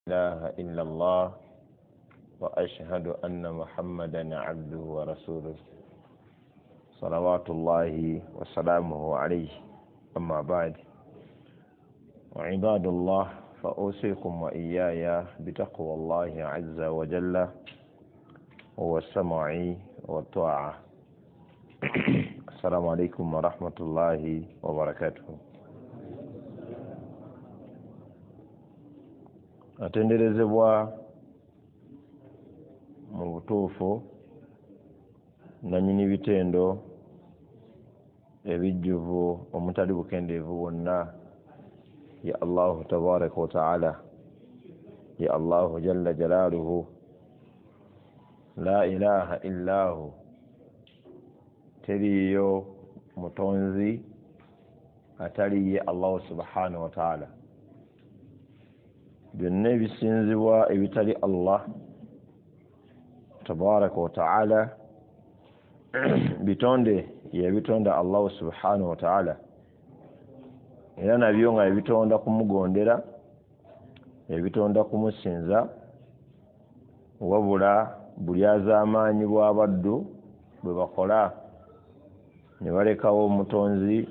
إله إلا الله وأشهد أن محمدا عبده ورسوله صلوات الله وسلامه عليه أما بعد وعباد الله فأوصيكم وإياي بتقوى الله عز وجل والسمع والطاعة. السلام عليكم ورحمة الله وبركاته. atenderezebwa mu butuufu nanyini bitendo ebijjuvu omutali bukendeevu bwonna ya Allahu tabaraka wa ta'ala, ya Allahu jalla jalaaluhu, la ilaha illahu, teriyo mutonzi atali ye Allahu subhanahu wa ta'ala. byonna ebisinzibwa ebitali Allah tabaraka wa ta'ala bitonde yebitonda Allah subhanahu wa ta'ala, era nabyo nga ebitonda kumugondera, ebitonda kumusinza, wabula buli az'amaanyi bw'abaddu bwe bakola ne balekawo omutonzi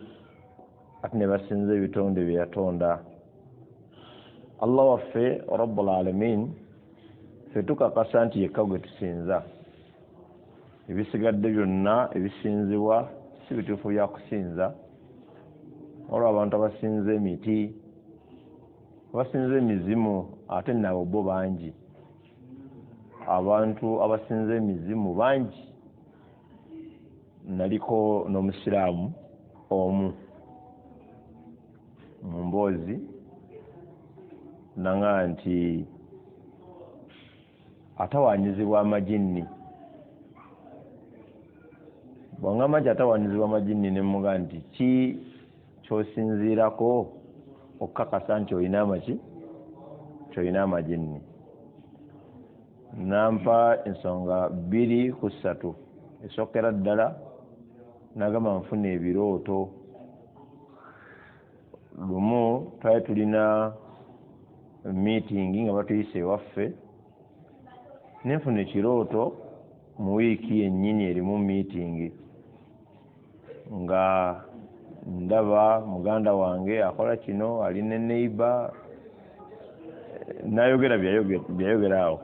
ate ne basinza ebitonde bye yatonda. Allah waffe rabbul alamin ffe tukakasa nti yekka gwe tusinza, ebisigadde byonna ebisinzibwa si bituufu bya kusinza. olwo abantu abasinza emiti, abasinza emizimu, ate nabo bo bangi. Abantu abasinza emizimu bangi. Naliko n'omusiraamu omu mu mboozi nanga nti atawanyizibwa amajinni. bwangamba nti atawanyizibwa amajinni ne muga nti ki kyosinziirako okukakasa nti olina amaki kyolina amajinni. Nampa ensonga 2 ku 3. Esookera ddala nagamba nfuna ebirooto. Lumu twali tulina meeting nga batuyise ewaffe, nenfuna ekirooto mu wiiki yennyini erimu meeting nga ndaba muganda wange akola kino, ali ne neighbor, nayogera byayogera awo.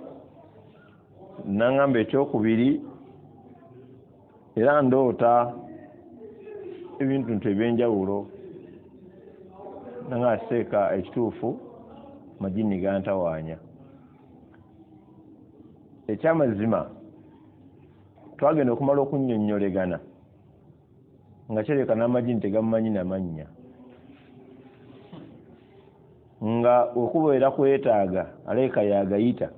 Nangamba ekyokubiri, era ndoota ebintu ebyenjawulo, nanga seeka ekituufu majini gantawaanya. Ekyamazima twagenda okumala okunnyonnyolegana nga kireka n'amajini tegamumanyi namannya, nga okubeera kwetaaga aleka yagayita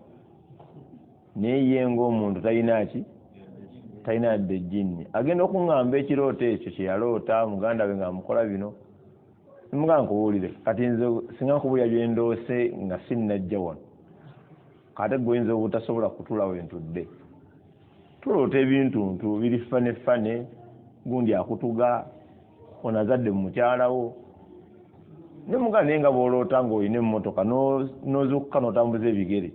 naye ye ng'omuntu talina dde ejjinni. Agenda okuŋŋamba ekirooto ekyo kye yaloota muganda we ng'amukola bino. Muga nkubuulire kati nze singa nkubuulira bye ndoose nga sinnajja wano, kate gwe oyinza obutasobola kutuula we ntudde. Tuloota ebintuntu biri fane, gundi akutuga, onazadde mu mukyalawo. Ne muga naye nga bw'oloota ng'olina emmotoka n'ozukka n'otambuza ebigere,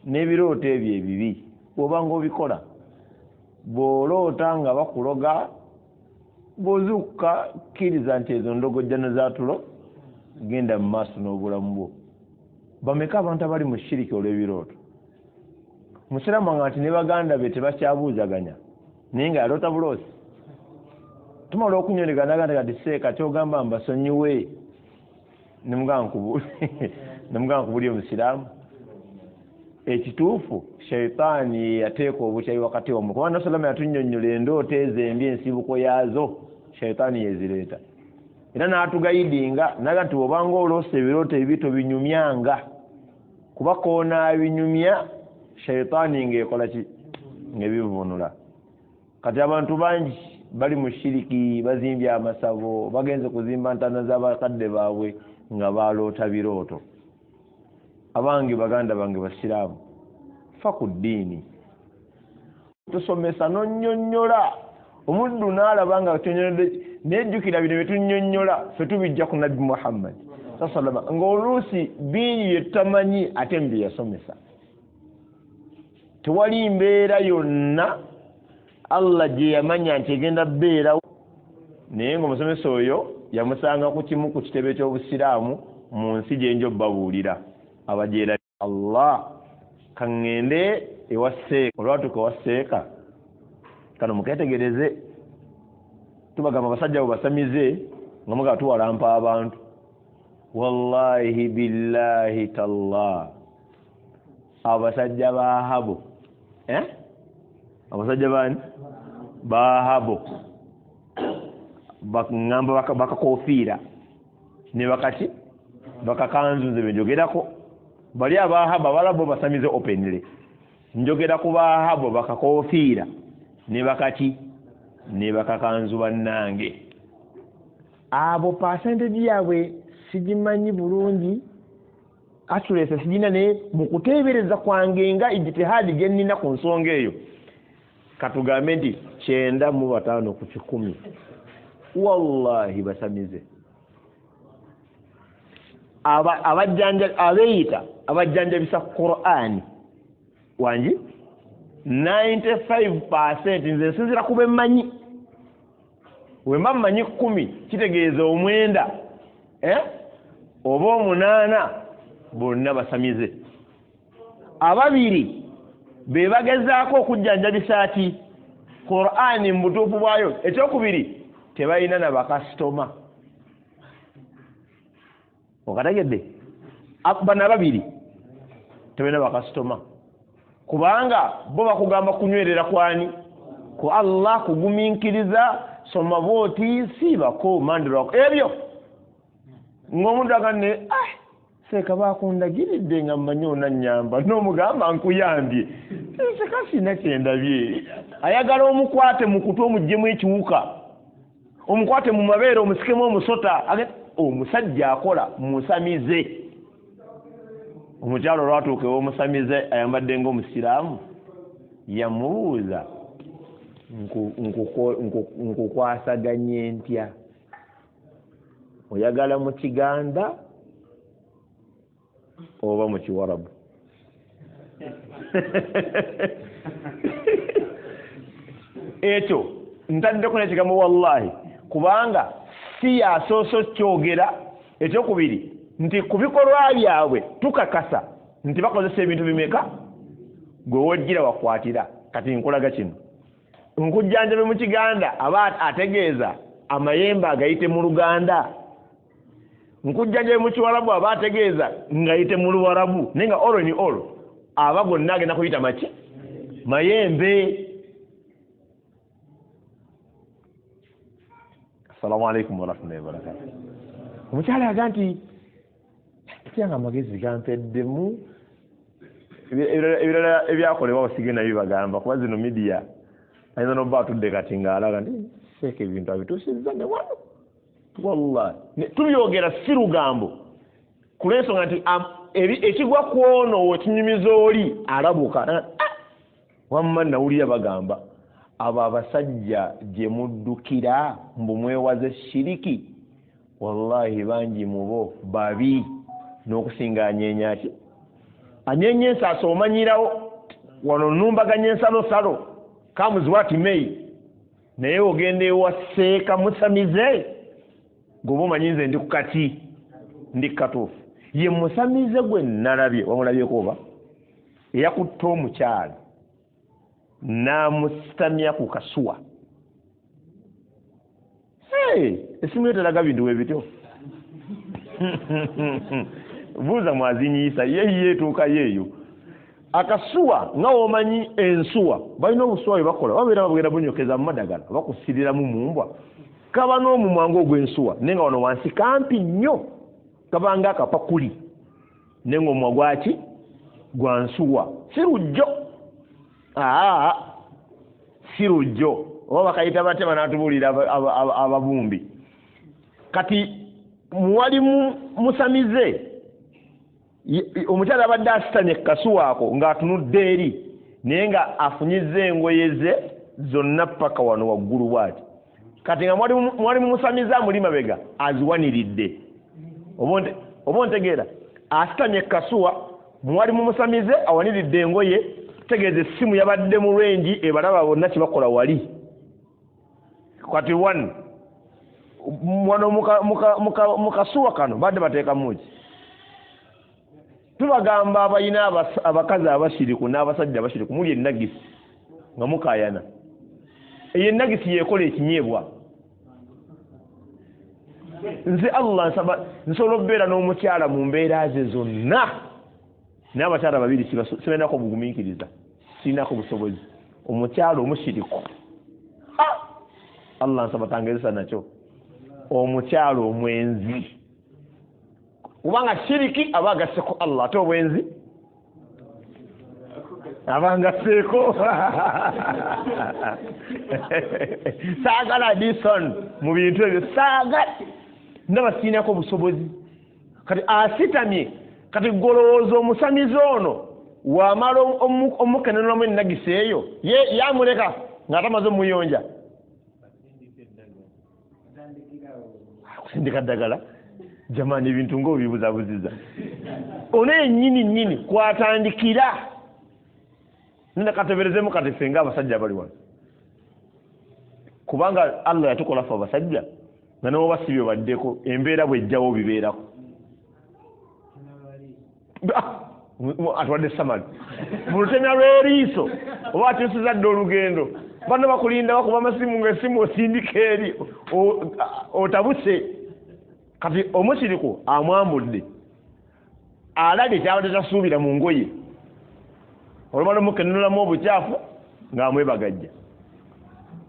n'ebirooto ebyo ebibi bw'oba ng'obikola, bw'oloota nga bakuloga, bw'ozukka kkiriza nti ezo ndogojjano za tulo, genda mu maaso n'obulamu bwo. Bameka abantu abali mu shiriki olw'ebirooto? Musiraamu nga nti ne baganda be tebakyabuuzaganya naye nga yaloota buloosi. Tumala okunyonegana kati seeka kyogamba mbasonyiwe, ne muga nkubuulire omusiraamu. Ekituufu shayitaani yateeka obukyayi wakati wammwe, kubanga Salama yatunnyonnyola endooto ezo embi, ensibuko yaazo shayitaani yezireeta. Era n'atugayidinga naga nti bw'obanga oloosa ebirooto ebito binyumyanga, kuba koonaabinyumya shayitaani ng'ekola ki? Ng'ebivunula. Kati abantu bangi bali mu shiriki, bazimbye amasabo, bagenze kuzimba ntaana z'abakadde baabwe nga baloota birooto. Abange baganda bange basiraamu, fa ku ddiini. Tusomesa n'onnyonnyola, omuddu n'alaba nga tunyonyodde, nejjukira bino bye tunnyonnyola ffe tubijja ku Nabbi Muhammad sallama ng'oluusi bingi yetamanyi ate mbi yasomesa tewali mbeera yonna Allah gye yamanya nti egenda bbeerawo naye ng'omusomesa oyo yamusanga ku kimu ku kitebe ky'obusiraamu mu nsi gye njo babuulira abajeera Allah kaŋŋende ewa Seeka olwatuuka ewa Seeka kano mukeetegereze tubagamba abasajja basamize nga muga tuwalampa abantu wallahi billahi tallah abasajja bahabo abasajja bani bahabo bakangamba bakakofiira ne bakati bakakanzu nze benjogerako bali abahabo abalabo basamize openly njogera ku bahabo bakakofiira ne bakati ne bakakanzu bannange abo percentage yabwe sigimanyi bulungi atulese sigina ne mukutebereza kwange nga ijtihadi gennina ku nsonga eyo katugambe nti 9 ku 10 wallahi basamize abajjanja abeeyita abajjanjabisa Qur'ani wanji 95% nze nsinzira kuba emmanyi wemba mmanyi 10 kitegeeza omwenda oba 8 bonna basamize ababiri be bagezaako okujjanjabisa ati Qur'ani mu butuufu bwayo ekyokubiri tebalina na bakasitoma okategedde bano ababiri tebalina bakasitoma kubanga bo bakugamba kunywerera kwani ku Allah kugumiikiriza soma booti siibako mandiro ebyo ng'omuntu agane Seeka bakundagiridde nga mmanyi onannyamba n'omugamba nkuyambye Seeka sina kyendabye ayagala omukwate mu kutu omuggyemu ekiwuka omukwate mu mabeere omusikemu omusota omusajja akola musamize omukyalo olwatuuka ew'omusamize ayambadde ng'omusiraamu yamubuuza nkukwasaganye ntya oyagala mu Kiganda oba mu Kiwarabu ekyo ntaddeko n'ekigambo wallahi kubanga si yasooso kyogera ekyokubiri nti ku bikolwa byabwe tukakasa nti bakozesa ebintu bimeka gwe wojjira wakwatira kati nkulaga kino nkujjanjabe mu Kiganda aba ategeeza amayembe agayite mu Luganda nkujjanjabe mu Kiwarabu aba ategeeza ngayite mu Luwarabu naye nga olo ni olo aba gonna agenda kuyita maki mayembe. Assalamu alaikum warahmatullahi wabarakatuh. Omukyala yaga nti kyanga amagezi gampeddemu ebirala ebyakolebwa basige nabyo bagamba kuba zino media ayinza n'obba atudde kati ng'alaga nti Seeka ebintu abituusizza ne wano wallahi tubyogera si lugambo ku lw'ensonga nti ekigwa ku ono wekinyumiza oli alabuka wamma nawulira bagamba abo abasajja gye muddukira mbu mwewaze shiriki wallahi bangi mu bo babi n'okusinga anyenyaki anyenyensa asomanyirawo wano numbaganya ensalosalo kamuziwati mei naye ogenda ewa Seeka musamize gwoba omanyi nze ndi ku kati ndi katuufu ye musamize gwe nalabye wamulabyeko oba eyakutta omukyala n'amusitamya ku kasuwa esimu yo teraga bintu bwe bityo buuza mwazinyiisa yeeyo etuuka yeeyo akasuwa nga womanyi ensuwa balina obusuwa bwe bakola babeera babugenda bunyokeza mu madagala bakusiriramu mu mbwa kaba n'omumwa ng'ogw'ensuwa naye nga wano wansi kampi nnyo kabanga akapakuli naye ng'omumwa gwaki gwa nsuwa si lujjo si lujjo oba bakayita batema n'atubuulira ababumbi kati muwalimu musamize omukyala abadde asitamye kasuwa ako ng'atunudde eri naye nga afunyizza engoye ze zonna paka wano waggulu bw'ati kati nga mwalimu musamize amuli mabega aziwaniridde oba ontegeera asitamye kasuwa mwali mumusamize awaniridde engoye tegeeze essimu yabadde mu lwenji ebalaba bonna kibakola wali kati one wano mukasuwa kano badde bateeka muki tubagamba abayina abakazi abashiriku n'abasajja abashiriku muli ennagisi nga mukayana eyo ennagisi yekola ekinyeebwa nze Allah nsaba nsobola okubeera n'omukyala mu mbeera ze zonna naye abakyala babiri sibalinako bugumiikiriza sirinako busobozi omukyala omushiriku Allah nsaba tangezesa nakyo omukyala omwenzi kubanga shiriki aba agasseko Allah ate obwenzi abangaseeko saagala dison mu bintu ebyo saagala ndaba siinako busobozi kati asitamye kati golowooza omusamizi ono wamala omukeneneramu ennagisi eyo yamuleka ng'atamaze omuyonja kusindika ddagala jamani ebintu ng'obibuzabuziza ono yennyini kwatandikira nina kateberezemu kati fenga abasajja abali wano kubanga Allah yatukola ffe abasajja nga nabo basibye baddeko embeera bwejjawo bibeerako atwadde samali mu lutemya lw'eriiso oba atuusizadde olugendo bano bakulinda bakuba amasimu ng'essimu osindika eri otabuse kati omusiriku amwambudde alabye kyabadde tasuubira mu ngoye olumala omukenenulamu obukyafu ng'amwebagajja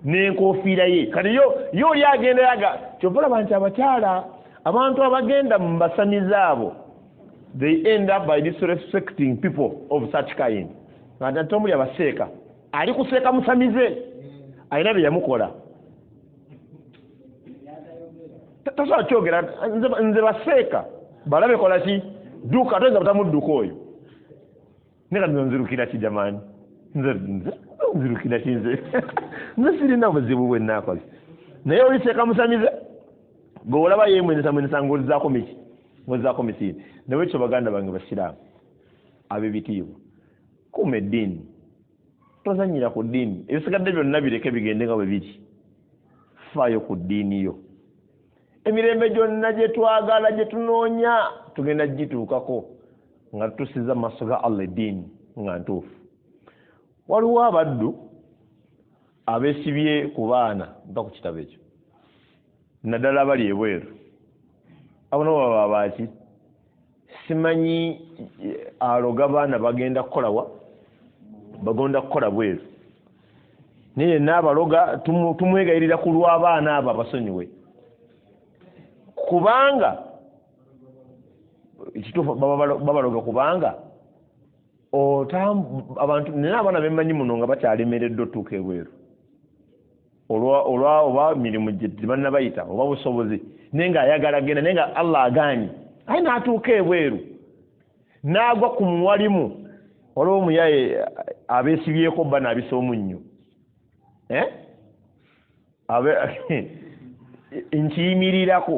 n'enkofiira ye kati yo oli agenda yaga kyova olaba nti abakyala abantu abagenda mu basamizi abo they end up by disrespecting people of such kind ng'ate omuli abaseeka ali kuseeka musamize alina bye yamukola tasobola kyogera nze baseeka balabe kola ki dduka ate nze butamudduka oyo ne kati nzirukira ki jamaani nzirukira ki nze sirina buzibu bwe naakoze naye oliseeka musamize gwe olaba yemwenyesa ng'ozaako misiini naye ekyo baganda bange basiraamu ab'ebitiibwa kuuma eddiini tozanyira ku ddiini ebisigadde byonna bireke bigende nga bwe biri faayo ku ddiini yo emirembe gyonna gye twagala gye tunoonya tugenda gituukako nga tutusiza mu maaso ga Allah eddiini nga ntuufu waliwo abaddu abeesibye ku baana mpa ku kitabo ekyo naddala abali ebweru abo nabo baba baaki simanyi aloga baana bagenda kukolawa bagenda kukola bweru naye n'abaloga tumwegayirira ku lw'abaana abo abasonyiwe kubanga ekituufu babaloga kubanga abantu naye abaana bemanyi muno nga bakyalemereddwa otuuka ebweru olwa oba mirimu gyebanna bayita oba busobozi naye ng'ayagala genda naye nga Allah agaanyi aye n'atuuka ebweru n'agwa ku muwalimu olwo omuyaye abeesibyeko bba n'abisa omunnyo nkiyimirirako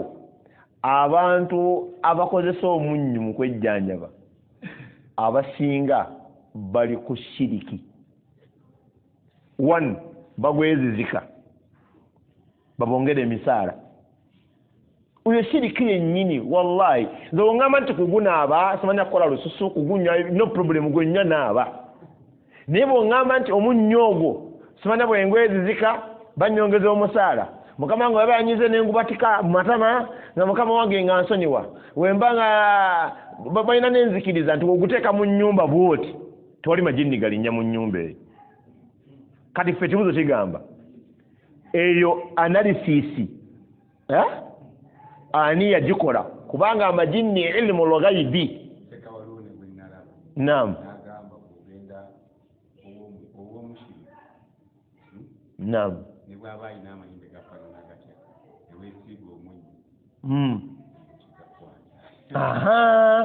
abantu abakozesa omunnyo mu kwejjanjaba abasinga bali ku shiriki one bagwezizika babongere emisaala oyo shiriki yennyini wallahi nze ongamba nti kugunaaba simanya kukola lususu kugunywa no problem gwenywa naaba naye bwongamba nti omunnyo ogwo simanya bwengwezizika banyongeza omusaala mukama wange waba yanyize n'engubatika mu matama nga mukama wange nga nsonyiwa wemba nga balina n'enzikiriza nti oguteeka mu nnyumba bwoti tewali majini galinnya mu nnyumba eyo kati ffe ekibuzo kigamba eyo analysis ani yagikola kubanga amajini ilmu lghaibi naam naam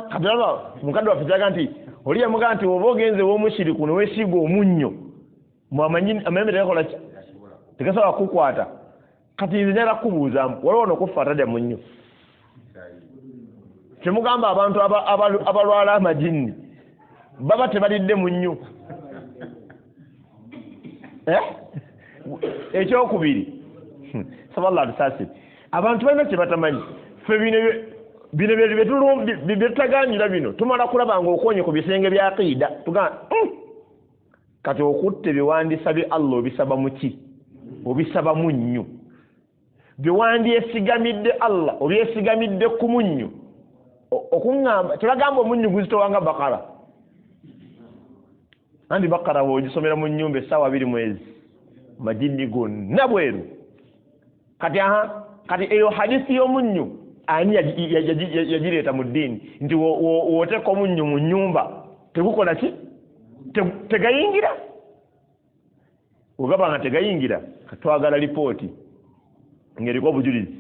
kati olaba mukadde waffe kiraga nti oli yamugaa nti oba ogenze w'omushiriku ne weesiiga omunnyo amayembe tegakola ki tegasobola kukwata kati nze njagala kukubuuzaamu waliwo ono kufa atalya munnyo temugamba abantu abalwala amajini baba tebalidde munnyo ekyokubiri saballahu sasi abantu balina kyebatamanyi fe bino byetutaganyira bino tumala kulaba nga okonye ku bisenge bya aqida tugamba kati okutte biwandisa bye Allah obisaba muki obisaba munnyo biwandyesigamidde Allah obyesigamidde ku munnyo okuŋŋamba tebagamba omunnyo guzitowanga bakara andi bakara bw'ogisomera mu nnyumba essaawa 2 mwezi majini gonna bweru kati eyo hadisi y'omunnyo ani yagireeta mu ddiini nti wooteka omunnyo mu nnyumba tegukola ki tegayingira ogamba nga tegayingira katwagala lipooti ng'eriko obujulizi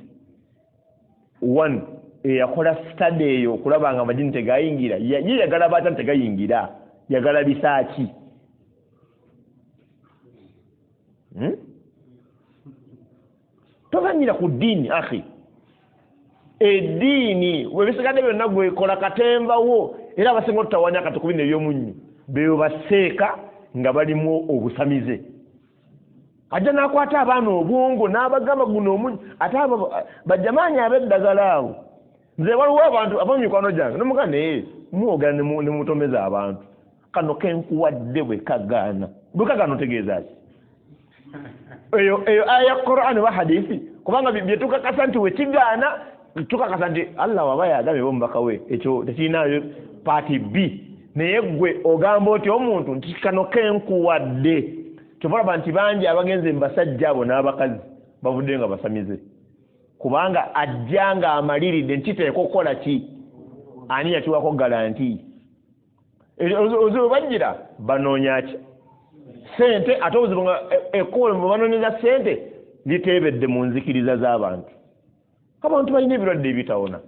1 eyakola study eyo okulaba nga amajini tegayingira ye yagala baata tegayingira yagala bisaaki toganyira ku ddiini akhi eddiini webisigadde byonna gwekola katembawo era abasinga otutawanya kati ku bino ebyomunnyo beyo baseeka nga balimu obusamize ajja n'akwata abaana obwongo n'abagamba guno omunnyo ate abo bajjamaanyi ab'eddagala awo nze waliwo abantu ab'omumikwano gyange nomuga naye muwogera ne mutomeza abantu kano kenkuwadde bwe kagaana otegeeza ki eyo aya Qur'an wa hadithi kubanga byetukakasa nti wekigaana tukakasa nti Allah waba yagambye omubaka we ekyo tekirinayo paati B naye gwe ogamba oti omuntu nti kano kenkuwadde kyobalaba nti bangi abagenze mu basajja abo n'abakazi bavudde nga basamize kubanga ajja nga amaliridde nti teeka okukola ki ani yatuwako garanti obuzibu bajjira banoonya ki sente ate obuzibu nga ekkoole mu banoonyeza sente liteebedde mu nzikiriza z'abantu abantu balina ebirwadde ebitawona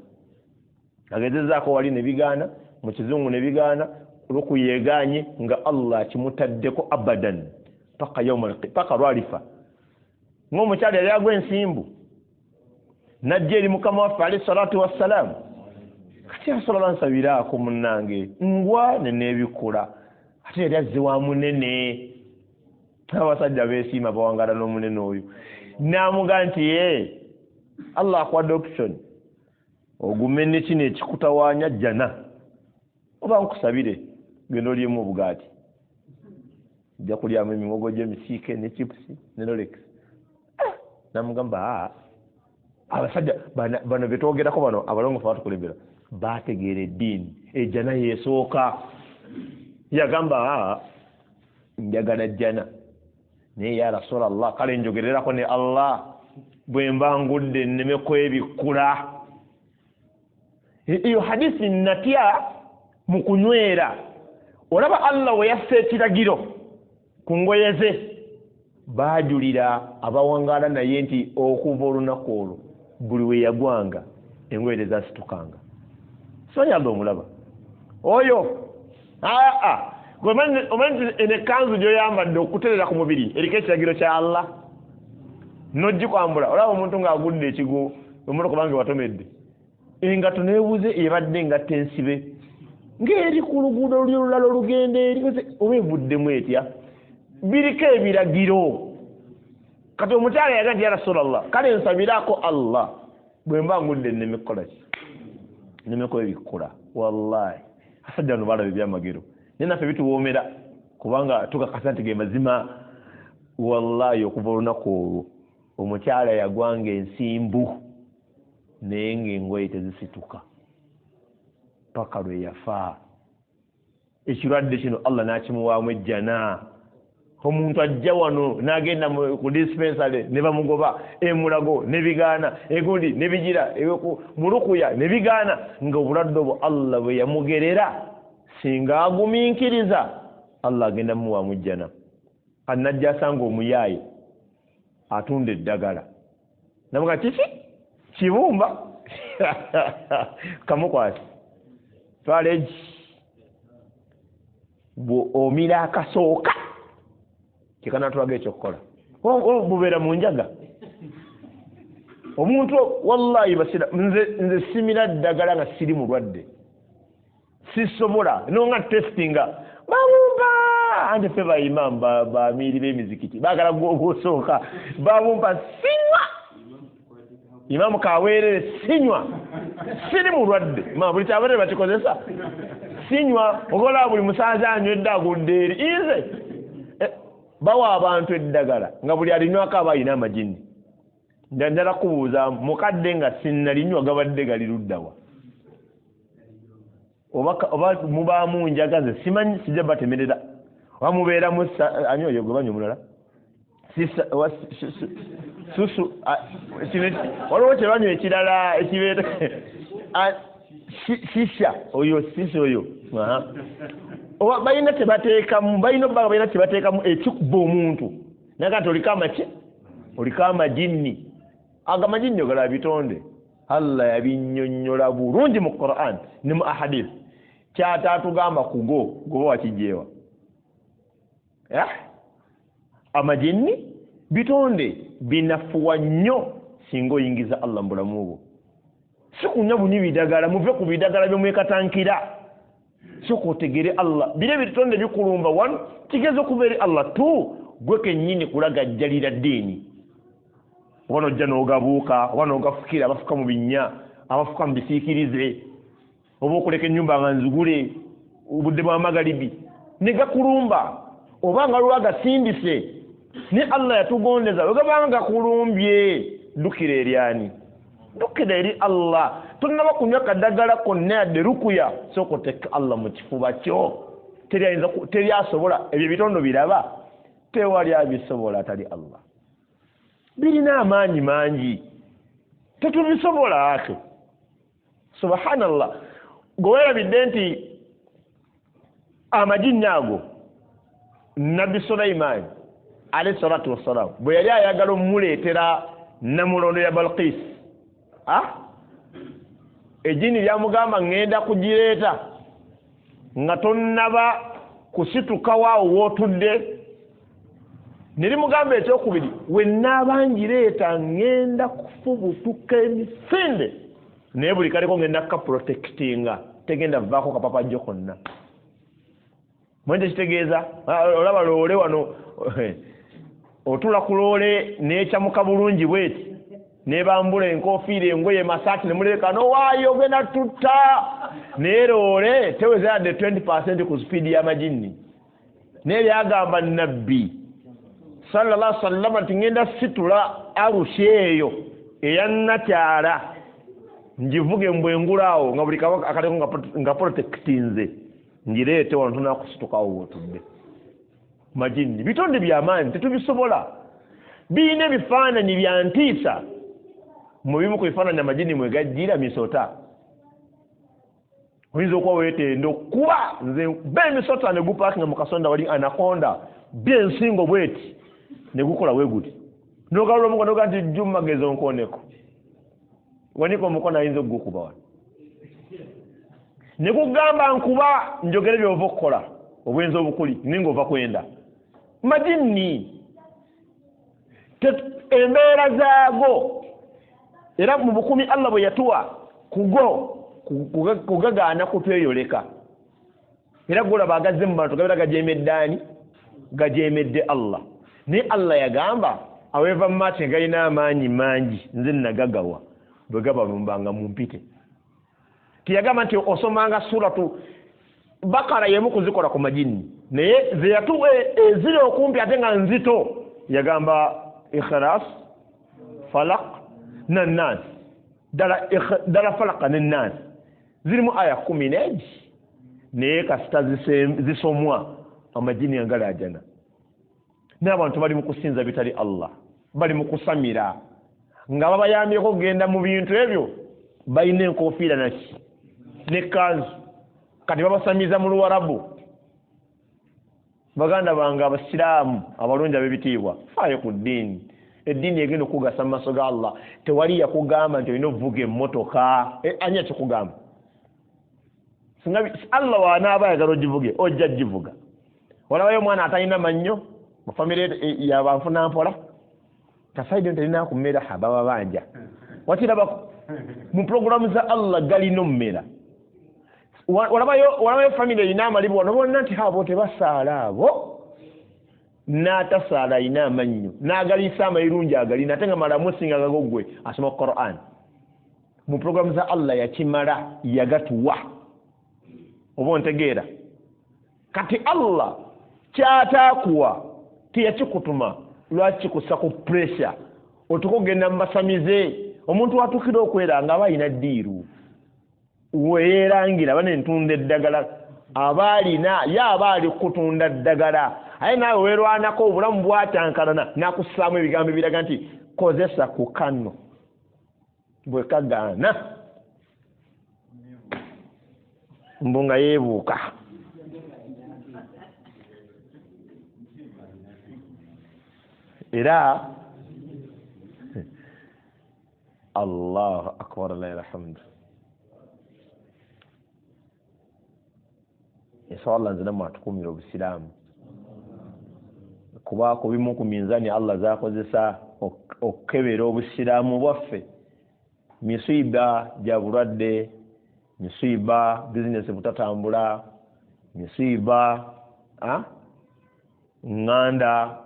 agezezaako wali ne bigaana mu kizungu ne bigaana olw'okuyeegaanye nga Allah kimutaddeko abadan paka lwalifa ng'omukyala yali agwa ensimbu najja eri mukama waffe alayhi salatu wassalaamu kati asobola nsabiraako munnange ngwa neneebikula ate yali azze wa munene abasajja beesiima bawangala n'omunene oyo n'amugaa nti Allah akwadde option ogume ne kino ekikutawaanya jjana oba nkusabire genda olyemu obugaati ojja kulyamu emiwogo gy'emisiike ne chipusi ne Rolex namugamba abasajja bano betwogerako bano abalongofu abatukulembera bategeera eddiini ejjana yeesooka yagamba njagala jjana naye ya Rasulallah kale njogererako ne Allah bwe mba ngudde nnemeko ebikkula eyo hadisi natya mu kunywera olaba Allah we yasse ekiragiro ku ngoye ze baajulira abawangaala naye nti okuva olunaku olwo buli we yagwanga engoye zaasitukanga sonyalda omulaba oyo omanyi enekanzu gyoyambadde okuterera ku mubiri eriko ekiragiro kya Allah nogikwambula olaba omuntu ng'agudde ekigo omuntu kubanga watomedde engato neebuuze ebadde engato ensibe ng'eri ku luguudo luli olulala olugenda eri oba evuddemu etya biriko ebiragiro kati omukyala yaga nti ya Rasulallah kale nsabirako Allah bwe mba ngudde nnemikola ki nnemeko ebikkula wallahi asajja no balaba ebyamagero naye naffe bituwoomera kubanga tukakasa nti ge mazima wallahi okuva olunaku olwo omukyala yagwanga ensimbu naye ng'engoye tezisituka paka lwe yafa ekirwadde kino Allah n'akimuwaamu ejjana omuntu ajja wano n'agenda ku dispensary ne bamugoba emulago ne bigaana egundi ne bigira mu rukuya ne bigaana nga obulwadde obwo Allah bwe yamugerera singa agumiikiriza Allah agenda muwaamu ejjana annajja asanga omuyaaye atunda eddagala namuga kiki kibumba kamukwasi twaleji omira akasooka kikana tulaga ekyokukola bubeera mu njaga omuntu wallahi basira nze simira ddagala nga siri mulwadde sisobola nonga testinga bamumpa ante fe bayimam bamiri b'emizikiti bagala gosooka bamumpa sinywa imamu kaweerere sinywa siri mulwadde buli kyabadde bakikozesa sinywa okola buli musaza anywedde agudde eri ize bawa abantu eddagala nga buli alinywako aba alina amagini njala kubuuza mukadde nga sinnalinywa gabadde gali luddawa oba mubaamu njagaze simanyi sijja batemerera oba mubeeramu anyoyo gwe banywa omulala susu waliwo kyebanywa ekirala ekibeera sisha oyo oba balina tebateekamu balina obbaga balina tebateekamu ekikuba omuntu naye kati oliko amajinni aga amajinni ogala bitonde Allah yabinnyonnyola bulungi mu Qur'an ne mu ahadith kyataatugamba kugo goba wakijeewa amajinni bitonde binafuwa nnyo singa oyingiza Allah mu bulamu bwo si kunywa bunyi bidagala muve ku bidagala byomwekatankira si kutegere Allah bire bitonde bikulumba one kigeze okuba eri Allah two gwe kennyini kulagajjalira ddiini wano ojja n'ogabuuka wano ogafukira abafuka mu binnya abafuka mu bisiikirize oba okuleka ennyumba nga nzigule obudde bwa magalibi ne gakulumba oba nga lwagasindise ne Allah yatugondeza wegabanga gakulumbye ddukira eryani ddukira eri Allah tonnaba kunywa kaddagala konna yadde rukuya sooka oteka Allah mu kifuba kyo teri asobola ebyo bitondo biraba tewali abisobola atali Allah birina amaanyi mangi tetubisobola ate subhanallah gwewerabidde nti amajinni ago nabbi Sulaiman alayhi salatu wassalam bwe yali ayagala omuleetera namulondo ya Balqis ejini lyamugamba ngenda kugireeta nga tonnaba kusitukawo wootudde nirimugamba ekyokubiri wenaabangireeta ngenda kufubutuka emisinde naye buli kaliko ngenda kaprotectinga tegenda vaako kapapajjo konna mwente kitegeeza olaba loole wano otula ku loole neekyamuka bulungi bweti nebambula enkofiira engoye masaati nemuleka nowaayo genda tutta naye loole teweza yadde 20% ku sipiidi y'amajinni naye byagamba nabbi sallallahu alaihi wasallam nti ngenda situla arushi eyo eyannakyala ngivuge mbwengulaawo nga buli akaliko nga protectinze ngireete wano tunakusitukawo wotudde majinni bitonde byamaanyi tetubisobola biina ebifaananyi bya ntiisa mu bimu ku bifaananyi amajinni mwegajjira misota oyinza okuba weetenda okuba nze be emisota ne gupaakinga mu kasonda wali anakonda byensingo bweti ne gukola weguti n'ogalula omukono noga nti jjumagezi onkoneko waniko omukono ayinza okugukuba wano ne kugamba nkuba njogere byova okukola obwenzi obukuli ninga ova kwenda majinni embeera zaago era mu bukumi Allah bwe yatuwa kugagaana kutweyoleka era golaba agazze mu bantu gabeera gajeemedde ani gajeemedde Allah naye Allah yagamba aweeva mu maaso galina amaanyi mangi nze nagagawa bwe gabalumbanga mumpite tiyagamba nti osomanga suratu Bakara yemu kuzikola ku majinni naye ze yatuwa eziri okumpi ate nga nzito yagamba Ikhlas Falaq nannas dala Falaq nannas zirimu aya 10 naye kasita zisomwa amajinni angalajana n'abantu bali mu kusinza bitali Allah bali mu kusamira nga babayambyeko kugenda mu bintu ebyo balina enkofiira naki ne kanzu kati babasamiza mu Luwarabu baganda bange abasiraamu abalungi ab'ebitiibwa faayo ku ddiini eddiini egenda okugasa mu maaso ga Allah tewali yakugamba nti olina okuvuga emmotoka anya kikugamba singa Allah wanaaba ayagala ogivuge ojja givuga walabayo omwana atalina mannyo mu famire yabanfuna mpola kasaidi ntalina kumera baba banja wakirabako mu programu za Allah galina mmera walabayo family erina amalibu wano bonna nti abo tebasaala abo n'atasaala alina amannyo n'agaliisa amayirungi agalina ate nga malamu singa gagogwe asoma Quran mu programu za Allah yakimala yagatuwa oba ontegeera kati Allah kyatakuwa tiyakikutuma lwaki kusa ku pressure otukogenda mbasamize omuntu atukira okwera nga abayina ddiiru weerangira bane ntunda eddagala abaalina yabaali kutunda ddagala aye naawe weerwanako obulamu bwatyankalana nakussaamu ebigambo ebiraga nti kozesa ku kano bwe kagaana mbu nga yeebuuka era Allahu akbar lillahi alhamdu inshallah nzina mwatukumira obusiraamu kuba kubimu ku minzani Allah zakozesa okukebera obusiraamu bwaffe misiba gya bulwadde misiba bizinesi butatambula misiba nganda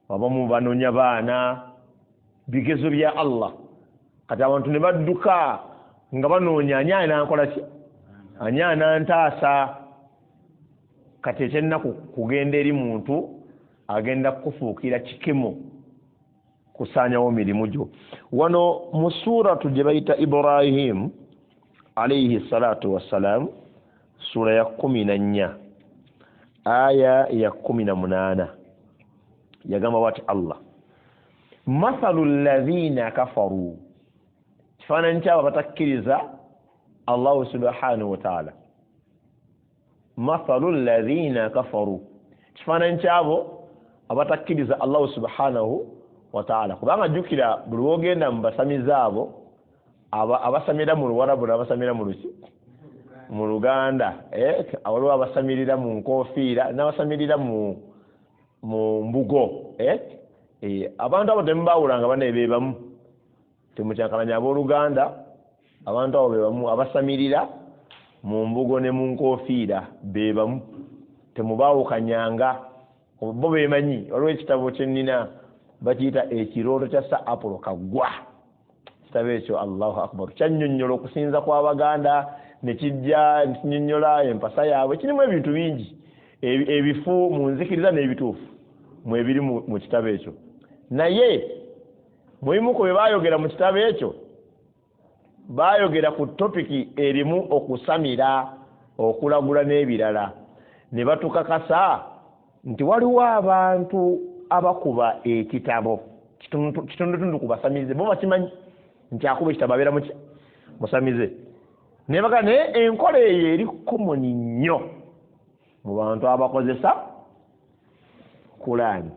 abamu banonya baana bigezo bya Allah kati abantu ne badduka nga banoonya anyaana nkola ki anyaana ntaasa kati ekyennaku kugenda eri muntu agenda kufuukira kikemo kusaanyawo mirimu gyo wano mu suratu gye bayita Ibrahim alayhi salatu wassalam sura ya 14 aya ya 18 yagamba wati Allah mathalu alladhina kafaru kifaananyi kyabo batakkiriza Allah subhanahu wa ta'ala mathalu alladhina kafaru kifaananyi kyabo abatakkiriza Allah subhanahu wa ta'ala kubanga jjukira buli wogenda mu basamiza abo abasamira mu Luwarabu n'abasamira mu Luki mu Luganda waliwo abasamirira mu nkofiira n'abasamirira mu mbugo abantu abo temubawulanga bane bebamu temukyankalanya ab'Oluganda abantu abo bebamu abasamirira mu mbugo ne mu nkofiira bebamu temubawukanyanga bo bemanyi waliwo ekitabo kyennina bakiyita ekirooto kya Sir Apollo Kaggwa kitabo ekyo Allahu akbar kyannyonnyola okusinza kw'Abaganda ne kijja nnyonnyola empasa yaabwe kirimu ebintu bingi ebifu mu nzikiriza n'ebituufu mwebiri mu kitabo ekyo naye muyimuko bwe baayogera mu kitabo ekyo baayogera ku topiki erimu okusamira okulagula n'ebirala ne batukakasa nti waliwo abantu abakuba ekitabo kitundutundu ku basamize bo bakimanyi nti akuba ekitabo abeera muki musamize ne baga naye enkola eyo eri komoni nnyo mu bantu abakozesa Qur'an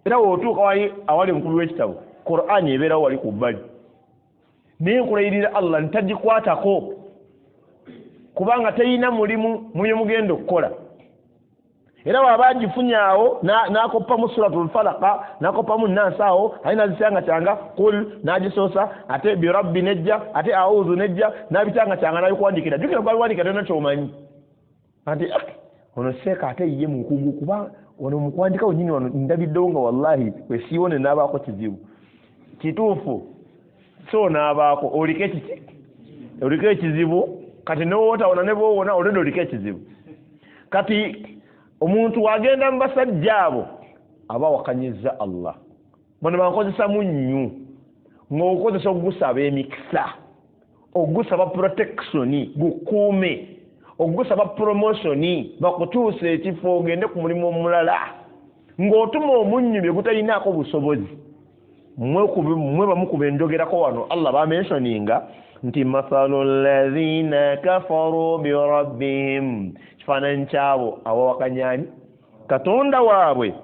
era wootuuka awali mukubi w'ekitabo Qur'an ebeerawo wali ku bbali naye nkulayirira Allah ntagikwatako kubanga teyina mulimu muye mugenda okukola era waba agifunyaawo n'akoppamu suratul Falaqa n'akoppamu Naas awo alina zisanga kyanga kul n'agisoosa ate birabbi nejja ate auzu nejja n'abitanga kyanga n'abikuwandikira jjukira kubabiwandikira tolina kyomanyi anti ono seeka ate ye mukugu kuba wano mukuwandikawo nyini wano ndabiddewo nga wallahi wesiiwone n'abaako kizibu kituufu so n'abaako oliko ekiki oliko ekizibu kati nowotawona ne boowona olenda oliko ekizibu kati omuntu wagenda mu basajja abo aba wakanyiza Allah bano bakozesa munnyu ng'okozesa ogusaba emikisa ogusaba protection gukuume ogusaba promotion bakutuusa ekifo ogende ku mulimu omulala ng'otuma omunnyu bye gutalinaako busobozi mwe bamukuba enjogerako wano Allah bamentioninga nti mathalu alladhina kafaru birabbihim kifaananyi kyabo abawakanyani katonda waabwe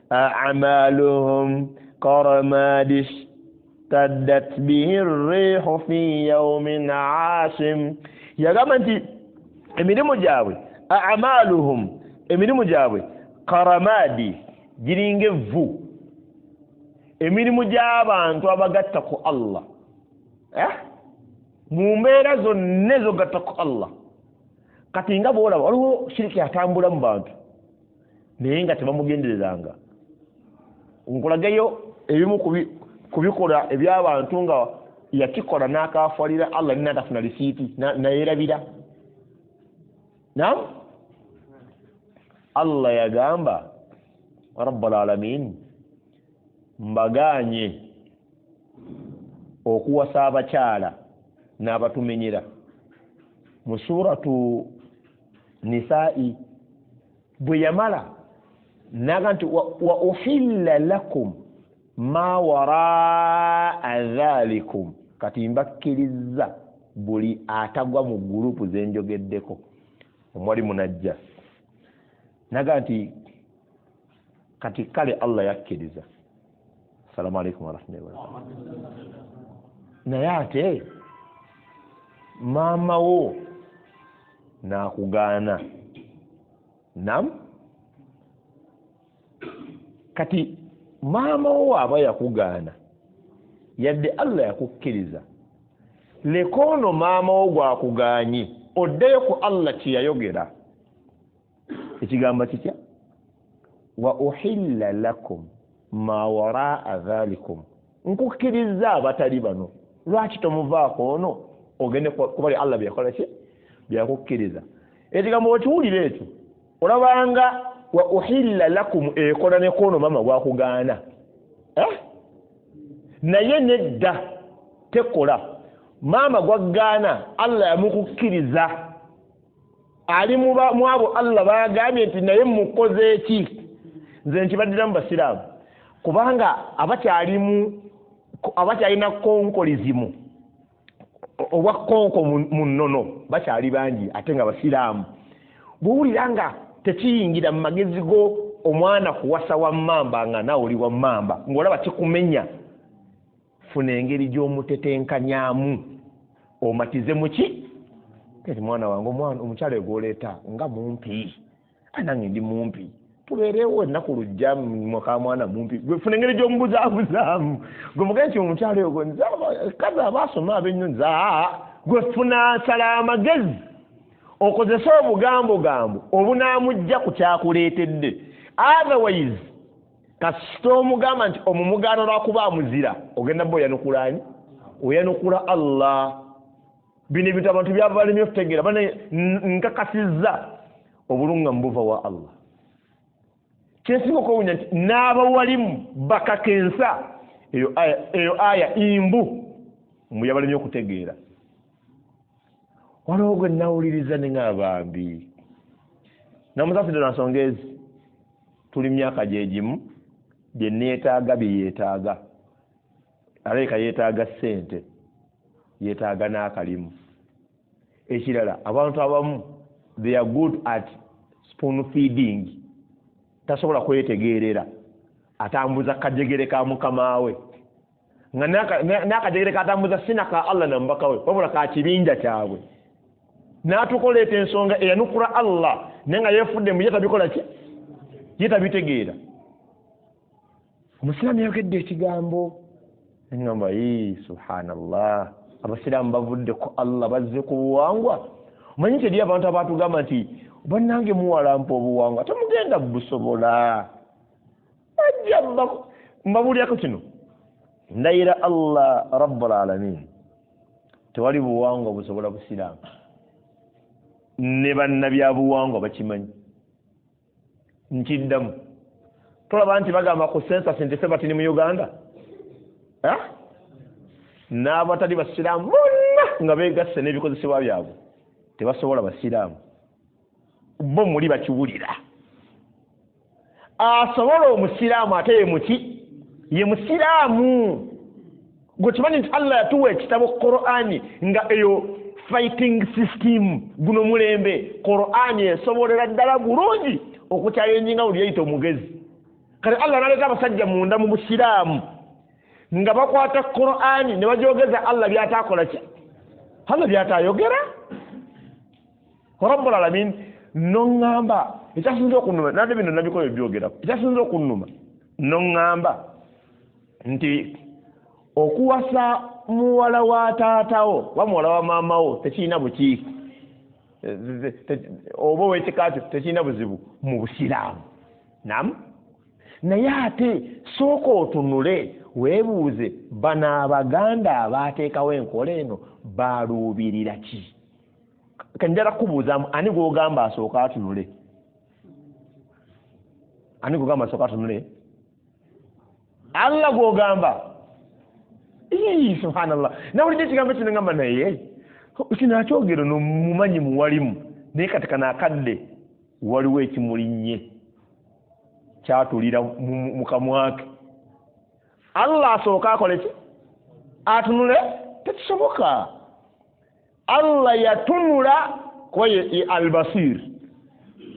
a'maluhum karamadis taddat bihi ar-rihu fi yawmin 'asim yagamba nti emirimu gyabwe a'maluhum emirimu gyabwe karamadi giringa evvu emirimu gy'abantu abagatta ku Allah mu mbeera zonna ezogatta ku Allah kati nga bw'olaba waliwo shiriki atambula mu bantu naye nga tebamugenderezanga nkulageyo ebimu kubikola eby'abantu nga yakikola n'akaafalira Allah n'atafuna lisiiti nayerabira Allah yagamba rabbul alamin mbaganye okuwasa abakyala n'abatumenyera mu suratu Nisa'i bwe yamala naga nti wa uhilla lakum ma waraa dhalikum kati mbakkiriza buli atagwa mu gurupu zenjogeddeko omwali munajja naga nti kati kale Allah yakkiriza. Assalamu alaikum warahmatullahi wabarakatuh. Naye ate maama wo nakugaana kati maama wo aba yakugaana yadde Allah yakukkiriza lekono maama wo gwakuganye oddeyo ku Allah kiyayogera ekigamba kitya wa uhilla lakum ma waraa dhalikum nkukkiriza abatali bano lwaki tomuvaako ono ogende kubali Allah byakola ki byakukkiriza ekigambo okiwulire ekyo olabanga wa uhilla lakum ekola nekono mama gwakugaana naye nedda tekola mama gwagaana Allah yamukukkiriza ali mwabo Allah bagambye nti naye mukoze eki nze nkibaddira mu basiraamu kubanga abakyalina konkolizimu obwa konko mu nnono bakyali bangi ate nga basiraamu buwulira nga tekiyingira mu magezi go omwana kuwasa wa mmamba nga nawe oli wa mmamba ng'olaba kikumenya funa engeri gy'omutetenkanyaamu omatize muki kati mwana wange omukyala egwoleeta nga mumpi nange ndi mumpi tubeerewo ennaku lujja muka mwana mumpi gwe funa engeri gy'omubuzaabuzaamu gwe mugende nti omukyala ogo kazi abaasoma ab'ennyo gwe funa sala amagezi okozesa obugambo obunaamujja ku kyakuleetedde otherwise kasita omugamba nti omumugaano lwakuba amuzira ogenda bwe oyanukulaani oyanukula Allah bino ebintu abantu byaba balimi okutegeera nkakasizza obulungamu buva wa Allah kyensinga okwewuunya nti n'abawalimu bakakensa eyo aya imbu mbuya balimi okutegeera waliwo gwe nawuliriza ne ng'abambi namusaside na nsonga ezi tuli myaka gyegimu bye neetaaga bye yeetaaga aleka yeetaaga ssente yeetaaga n'akalimu ekirala abantu abamu they are good at spoon feeding tasobola kwetegeerera atambuza kajegere ka mukama we nga n'akajegere katambuza sinaka Allah na mbaka we wabula ka kibinja kyabwe n'atukoleeta ensonga eyanukula Allah nenga yefudde mu yetabikola ki yetabitegeera omusiraamu yayogedde ekigambo engamba subhanallah abasiraamu bavudde ku Allah bazze ku buwangwa omanyi nti eri abantu abatugamba nti bannange muwalampa obuwangwa temugenda busobola ajja mbabuulyako kino ndayira Allah rabbul alamin tewali buwangwa busobola busiraamu ne bannabyabuwangwa bakimanyi nkiddamu tolaba nti bagamba ku census nti ffe batini mu Uganda n'abatali basiraamu bonna nga beegasse n'ebikozesebwa byabwe tebasobola basiraamu bo muli bakiwulira asobola omusiraamu ate ye muki ye musiraamu gwe kimanyi nti Allah yatuwa ekitabo Qur'ani nga eyo fighting system guno mulembe Qur'ani esobolera ddala bulungi okukyala enjinga buli yeyita omugezi kale Allah naleeta abasajja munda mu busiraamu nga bakwata Qur'ani ne bajogeza Allah byataakola ki Allah byataayogera rabbul alamin noŋŋamba ekyasinza okunnuma nadde bino nabikola ebyogerako ekyasinza okunnuma noŋŋamba nti okuwasa muwala wa taatawo wa muwala wa maamawo tekirina bukiiko oba owekikaati tekirina buzibu mu busiraamu. Namu naye ate sooka otunule weebuuze bano abaganda abaateekawo enkola eno baaluubirira ki? Kanjala kubuuzamu ani gw'ogamba asooka atunule? Ani gw'ogamba asooka atunule? Allah gw'ogamba. Subhanallah. Nawulidde ekigambo kino ngamba naye kinakyogero nomumanyi muwalimu naye kati kana akadde waliwo ekimulinnye kyatulira mu kamwake. Allah asooka akole ki? Atunule? Tekisoboka. Allah yatunula kuba ye albasir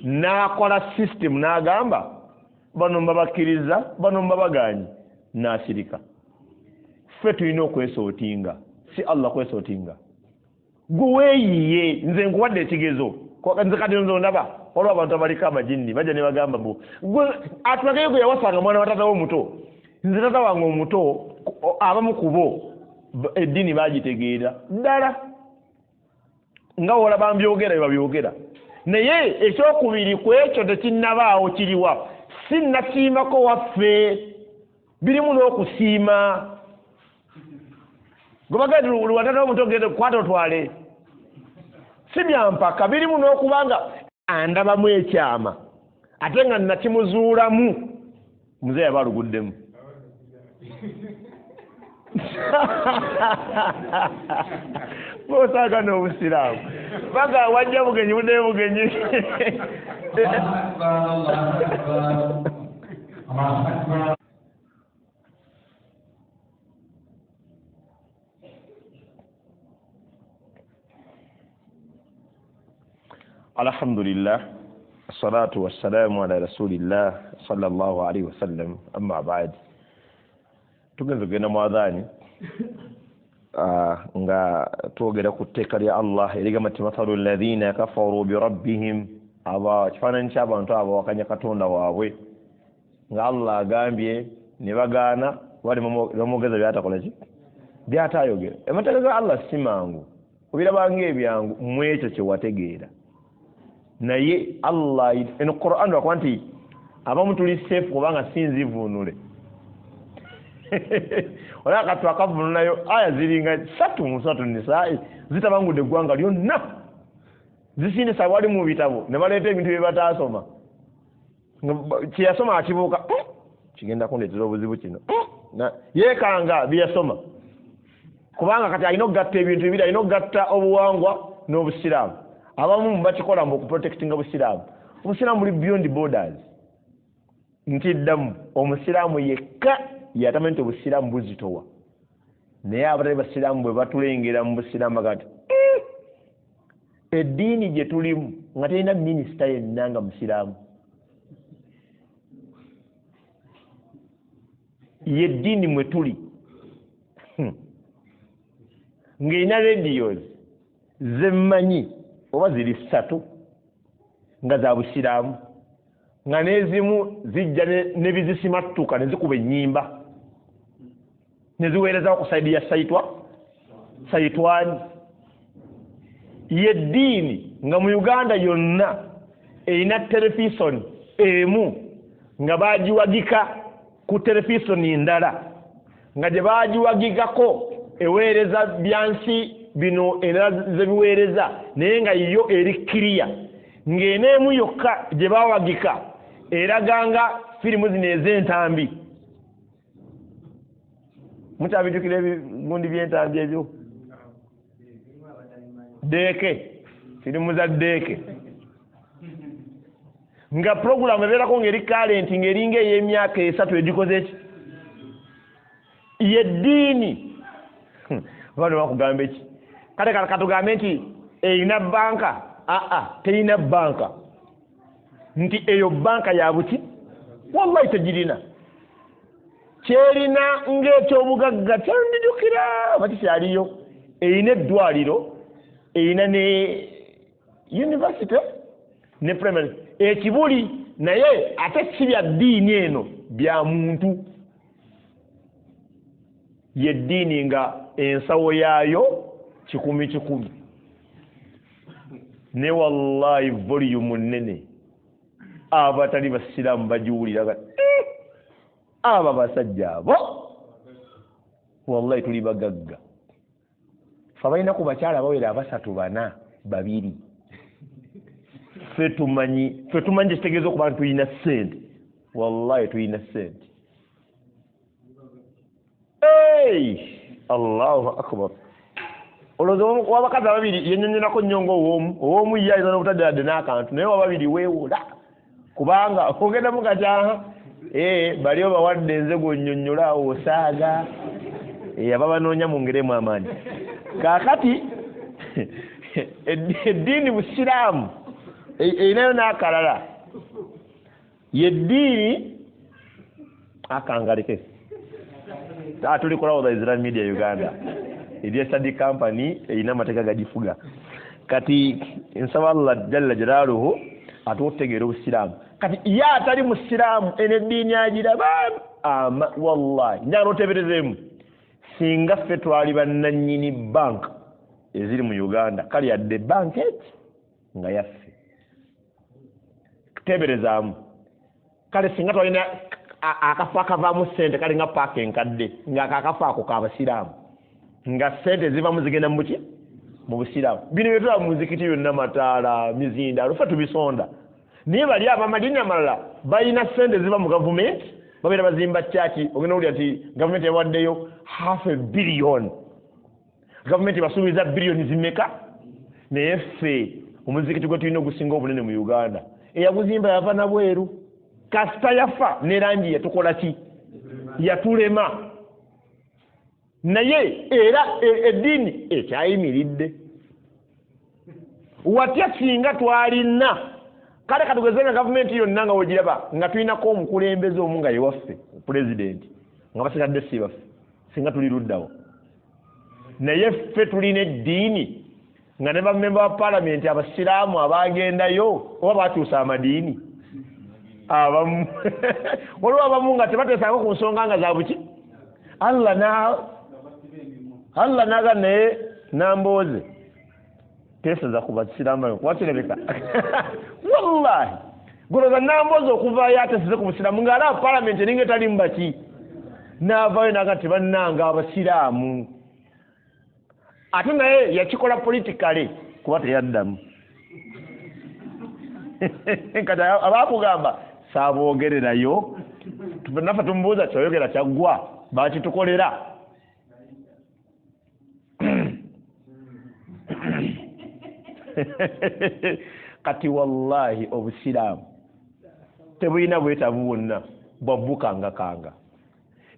n'akola system n'agamba bano mbabakkiriza bano mbabaganye n'asirika. Ffe tulina okwesootinga, si Allah kwesootinga. Gwe weeyiye, nze nkuwadde ekigezo nze kati nze ondaba olwo abantu abaliko amajinni bajja ne bagamba mbu gwe atulageyo gwe yawasanga mwana wa taata wo omuto. Nze taata wange omuto abamu ku bo eddiini baagitegeera ddala nga olaba mbyogera bye babyogera. Naye ekyokubiri ku ekyo tekinnabaawo kiriwa. Si nasiimako waffe birimu n'okusiima. Gwe bagenda luwatata omuto genda kwata otwale. Si byampaka birimu n'okubanga andabamu ekyama ate nga nakimuzuulamu muzeeyi aba aluguddemu. Bosaaga n'obusiraamu baga wajja bugenyi budde bugenyi. Alhamdulillah, assalatu wassalamu ala rasulillah sallallahu alaihi wasallam, amma ba'd. Tugenze kugenda mu adhaani nga twogera ku tteeka lya Allah erigamba nti mathalu alladhina kafaru birabbihim, kifaananyi ky'abantu abawakanya katonda waabwe nga Allah agambye ne bagaana bali bamwogeza byatakola ki byatayogera. Amateeka ga Allah si mangu obirabanga ebyangu mu ekyo kye wategeera. Naye Allah eno Qur'an wakuba nti abamu tuli safe kubanga sinzivuunule. Olaba kati twakavunulayo aya ziringa 3 Nisaa'i zitabangudde eggwanga lyonna zisindisa wali mu bitabo ne baleeta ebintu bye bataasoma. Kyeyasoma akibuuka kigenda kundeetera obuzibu kino yeekanga byeyasoma kubanga kati alina okugatta ebintu bibiri, alina okugatta obuwangwa n'obusiraamu. Abamu bakikola mbu okuprotectinga busiraamu. Obusiraamu buli beyond borders. Nti ddamu omusiraamu yekka yatamanyi nti obusiraamu buzitowa. Naye abatali basiraamu bwe batulengera mu busiraamu bagati eddiini gye tulimu nga terina minisita yenna nga musiraamu. Yeddiini mwe tuli ng'erina radios zemmanyi oba ziri 3 nga za busiraamu nga n'ezimu zijja ne bizisimattuka ne zikuba ennyimba ne ziweereza ku saidi ya saitwani. Yeddiini nga mu Uganda yonna erina telefisoni emu nga baagiwagika ku telefisoni ndala nga gye baagiwagikako eweereza byansi bino era zebiweereza naye nga yo eri kiriya ng'eneemu yokka gye baawagika eraganga firimu zino ez'entambi. Mukyabijjukira ebigundi by'entambi ebyo? Deeke, firimu za deeke nga puroguramu ebeerako ng'eri kalenti ng'eringa ey'emyaka 3 egikoze ki? Yeddiini bano bakugamba eki? Kale katugambe nti erina banka. Terina banka. Nti eyo banka ya buti? Wallahi tegirina. Kyerina ng'ekyobugagga kyandijukira bati kyaliyo. Erina eddwaliro, erina ne university ne primary. Ekibuli naye ate si bya ddiini eno bya muntu. yeddiini nga ensawo yaayo 10 ne wallahi volume nnene abatali basiraamu bagiwulira aba basajja abo wallahi tuli bagagga fe balina ku bakyala bawera 3 4 2 fe tumanyi kitegeeza okuba nti tulina ssente wallahi tulina ssente Allahu akbar olowooza wabakazi ababiri yennyonnyonako nnyo ng'owoomu ye ayina n'obutadde n'akantu naye wababiri weewula kubanga ogenda mu kacyaha bali obawadde enzego nnyonnyola osaaga ababanoonya mu ngeremu amaanyi kaakati eddiini busiraamu erinayo n'akalala yeddiini akangalike tulikola with Islamic Media Uganda eri study company erina amateeka gagifuga kati nsaba Allah jalla jalaaluhu atutegeera obusiraamu kati ye atali musiraamu eneddiini agiraba wallahi njagala oteeberezemu singa ffe twali bannannyini bank eziri mu Uganda kale yadde bank eti nga yaffe tuteeberezaamu kale singa twalina akafo akavaamu ssente kale nga paaka enkadde nga akakafo ako kabasiraamu nga ssente zivaamu zigenda mu buki mu busiraamu bino byetulaba mu muzikiti yonna mataala mizinda lufe tubisonda naye bali abamadiini amalala balina ssente ziva mu gavumenti babeera bazimba kyaki ogenda owulira nti gavumenti yawaddeyo $500 million gavumenti basuubiza biliyoni zimeka naye ffe omuzikiti gwe tulina ogusinga obunene mu Uganda eyaguzimba yava na bweru kasita yafa ne langi yatukola ki yatulema naye era eddiini ekyayimiridde watya singa twalina kale katugezanga gavumenti yonna nga wegiraba nga tulinako omukulembeze omu nga yewaffe pulezidenti nga basigadde si baffe singa tuli luddawo naye ffe tulina eddiini nga ne bamemba ba palamenti abasiraamu abagendayo oba bakyusa amadiini abamu waliwo abamu nga tebateesanga ku nsonga nga za buki Allah naga naye nambooze teeseza ku basiraamu wakirebeka wallahi goloza nambooze okuvaayo ateeseze ku busiraamu ng'alaba palamenti eringa etali mu baki n'avaayo naga tebannanga abasiraamu ate naye yakikola politikale kuba teyaddamu kati abakugamba saaboogererayo naffe tumubuuza kyoyogera kyaggwa bakitukolera kati wallahi obusiraamu tebulina bwetaavu bwonna bwabbukangakanga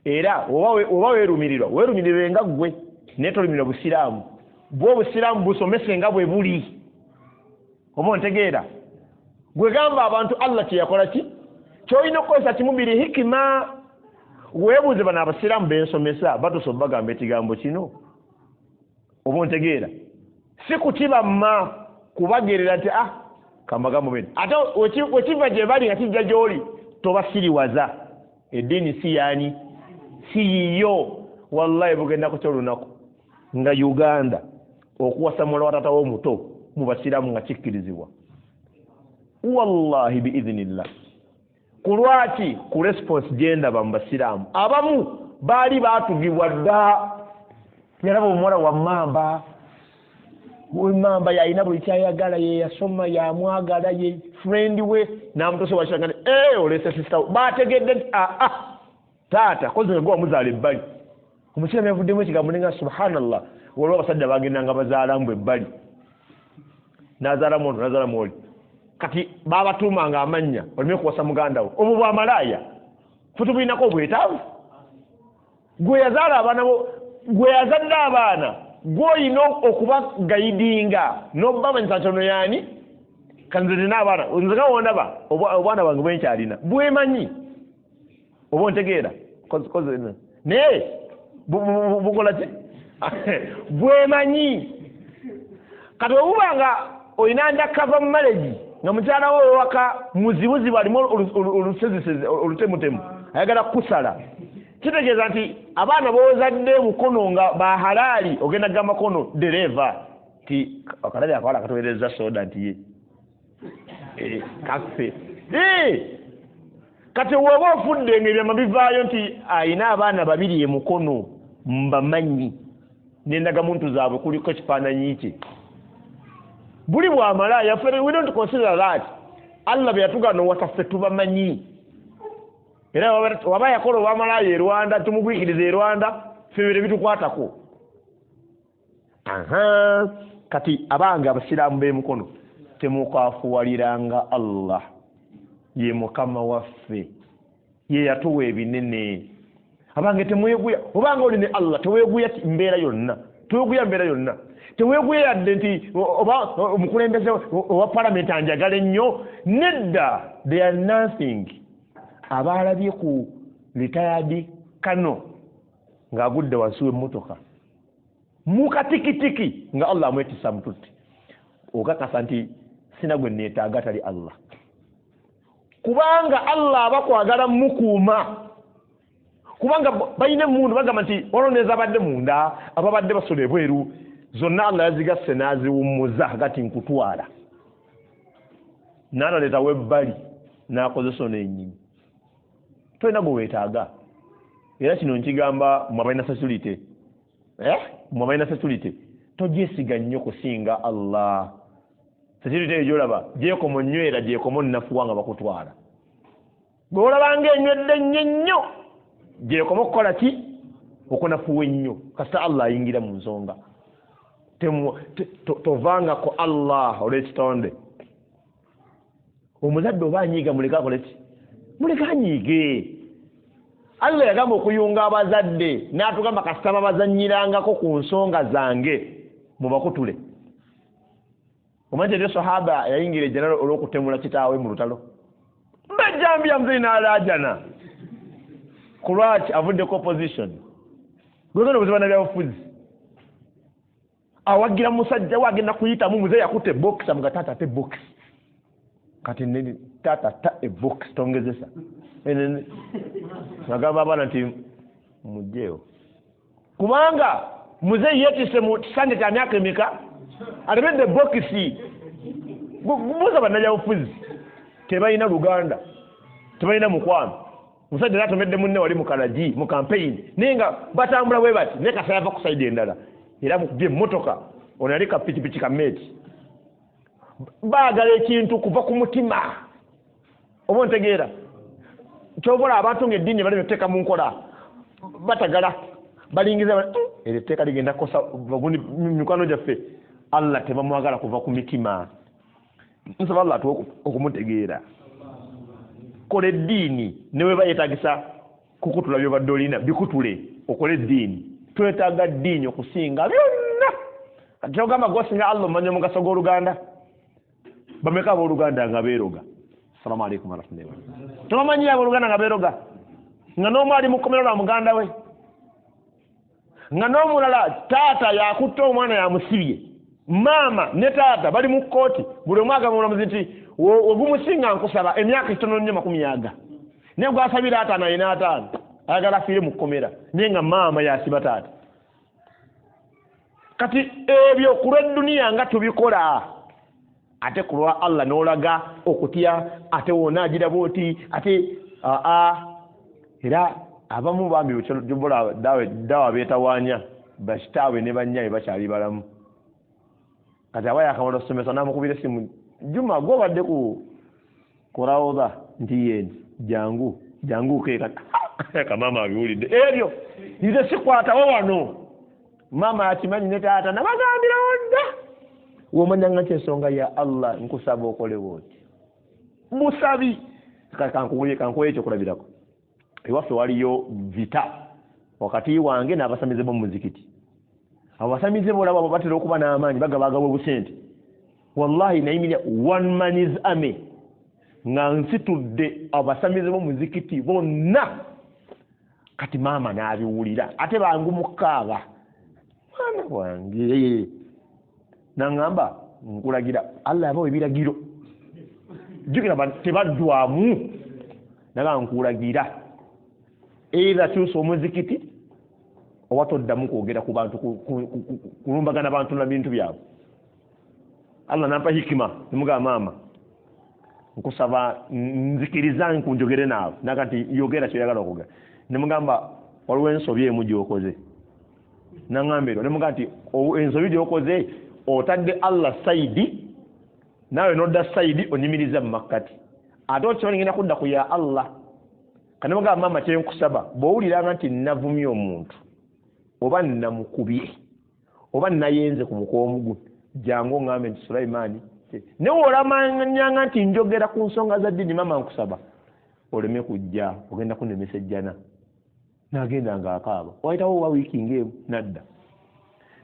era oba weerumirirwe nga ggwe naye tolumirwa busiraamu bwe obusiraamu busomese nga bwe buli oba ontegeera gwe gamba abantu Allah kyeyakola ki kyolina okukozesa kimubiri hikima weebuuze bano abasiraamu bensomesa batusobola bagamba ekigambo kino oba ontegeera si kukibamma kubagerera nti kambagambo bino ate wekiva gye bali nga kijja gy'oli tobasiriwaza eddiini si yaani si yiyo wallahi bugenda kutya olunaku nga Uganda okuwasa muwala wa taata w'omuto mu basiraamu nga kikkirizibwa wallahi biidhinillah kulwaki ku response gyendaba mu basiraamu abamu baali baatugibwa dda yaraba omuwala wa mamba mamba yalina buli kyayagala yeyasoma yamwagala ye friend we namutosobwakiranga nti olese sister bategedde nti taata kozi nga gwe wamuzaala ebbali omusiraamu yavuddemu ekigambo nenga subhanallah waliwo abasajja bagendanga bazaalamu ebbali nazaalamu ono nazaalamu oli kati babatuumanga amannya oleme kuwasa muganda wo obwo bwamalaaya fe tubulinako obwetaavu gwe yazaala abaana bo gwe yazadde abaana gw'olina okuba gayidinga n'obamanyisa ntono yaani kanze nina abaana nze nga wondaba obwana bwange bwenkyalina bwemanyi oba ontegeera kozi naye bukola ki bwemanyi kati obuba nga olina ndakava mu malegi nga mukyala wo owaka muzibuzibu alimu olutemutemu ayagala kusala kitegeeza nti abaana bozadde mukono nga bahalali ogenda gamba kono dereva ti akalabi akwala akatowereza soda nti kafe kati woba ofudde ng'ebyama bivaayo nti ayina abaana babiri mukono mbamanyi n'endagamuntu zaabwe kuliko ekifaananyi kye buli bwamala yaffe we don't consider that Allah bwe yatugana owasaffe tubamanyi era waba yakola obwamalayo e Rwanda tumugwikiriza e Rwanda febere bitukwatako kati abange abasiraamu b'emukono temukaafuwaliranga Allah ye mukama waffe ye yatuwa ebinene abange temweguya obanga oli ne Allah teweeguya mbeera yonna teweeguya mbeera yonna teweeguya yadde nti oba omukulembeze owa palamenti anjagala ennyo nedda they are nothing abaalabye ku retired kano ng'agudde wansi w'emmotoka mukatikitiki nga Allah amwetisa mututti okakasa nti sina gwe neetaaga tali Allah kubanga Allah abakwagala mukuuma kubanga balina emundu bagamba nti oloneza abadde munda ababadde basola ebweru zonna Allah yazigasse n'aziwummuza gati nkutwala n'analeetawo ebbali n'akozesa n'ennyini tolina gwe weetaaga era kino nkigamba mmwe abalina security mmwe abalina security togyesiga nnyo kusinga Allah security eyo gy'olaba gyekomo nywera gyekomo nnafuwa nga bakutwala gwe olabanga enywedde nnyo gyekomo okukola ki okunafuwa ennyo kasita Allah ayingira mu nsonga tovangako Allah olw'ekitonde omuzadde oba anyiiga muleke akole ki muleke anyiige Allah yagamba okuyunga abazadde n'atugamba kasita babazanyirangako ku nsonga zange mubakutule omanyi eryo sahaba yayingira ejjana olw'okutemula kitaawe mu lutalo mbajjambya muzeyi n'alaajana ku lwaki avuddeko opposition gwezona buziba nabyabufuzi awagira musajja we agenda kuyitamu muzeyi yakutte box amuga taata ate box kati nini taata ta box tongezesa nagamba abaana nti mujjeewo kubanga muzeyi yeetise mu kisanja kya myaka emeka alemedde bokisi buza bannabyabufuzi tebalina luganda tebalina mukwano musajja natomedde munne wali mukalagi mu campaign naye nga batambula bwe bati naye kasa yava ku saidi endala era mukubye emmotoka ono yali kapikipiki kameeti baagala ekintu kuva ku mutima oba ontegeera kyobola abantu ng'eddiini bali meteeka mu nkola batagala balingiza eryo etteeka ligenda kukosa mikwano gyaffe Allah tebamwagala kuva ku mitima nsaba Allah atuwe okumutegeera kola eddiini ne bwe bayetaagisa kukutula byobadde olina bikutule okola eddiini twetaaga ddiini okusinga byonna kyogamba gwosinga Allah omanya omugaso gw'oluganda bameka abooluganda nga beeroga assalamu alaikum warahmatullahi wabarakatuh tobamanyi abooluganda nga beeroga nga n'omu ali mu kkomero lwa muganda we nga n'omulala taata yakutta omwana yamusibye maama ne taata bali mu kkooti buli omu agamba omulamuzi nti wegumusinga nkusaba emyaka kitono nnyo 50 naye gwasabira ataano ayina ataano ayagala afiire mu kkomera naye nga maama yasiba taata kati ebyo ku lw'edduniya nga tubikola ate ku lwa Allah n'olaga okutya ate wonna agira bwoti ate era abamu bambi jobola dawa beetawaanya bakitaawe ne bannyaye bakyali balamu kati aba yakamala okusomesa n'amukubira essimu Juma gwobadde ku rawuza nti yeni jangu keeka kamama abiwulidde ebyo nze sikwatawo wano mama yakimanyi ne taata nabagambirawo dda womanyanga nti ensonga ya Allah nkusaba okole bwoti musabi kankuwe ekyo kulabirako ewaffe waliyo vita wakati wange n'abasamize bo muzikiti abasamize bolaba batera okuba n'amaanyi bagabagaba obusente wallahi nayimirya one man's army nga nsitudde abasamize bo muzikiti bonna kati maama n'abiwulira ate bangu mukaaba mwana wange nangamba nkulagira Allah yabawa ebiragiro jukira tebaddwamu naga nkulagira either kyusa omuzikiti oba toddamu kwogera ku bantu kulumbagana bantu na bintu byabwe. Allah nampa hikima nimugamba maama nkusaba nzikiriza nkunjogere naawe naga nti yogera kyoyagala okugera. Nimugamba waliwo ensobi emu gyokoze nangambero nimugamba nti ensobi gyokoze otadde Allah saidi nawe nodda saidi onyimiriza mu makkati ate okimanyi ngenda kudda ku ya Allah. Kati nimugamba maama kyenkusaba bw'owuliranga nti navumye omuntu oba namukubye oba nayenze ku mukoomu guno jangu ngambe nti Sulaiman newe olamanyanga nti njogera ku nsonga za ddiini maama nkusaba oleme kujja ogenda kunemesa ejjana. Nagenda nga akaaba wayitawo wa wiiki ng'emu nadda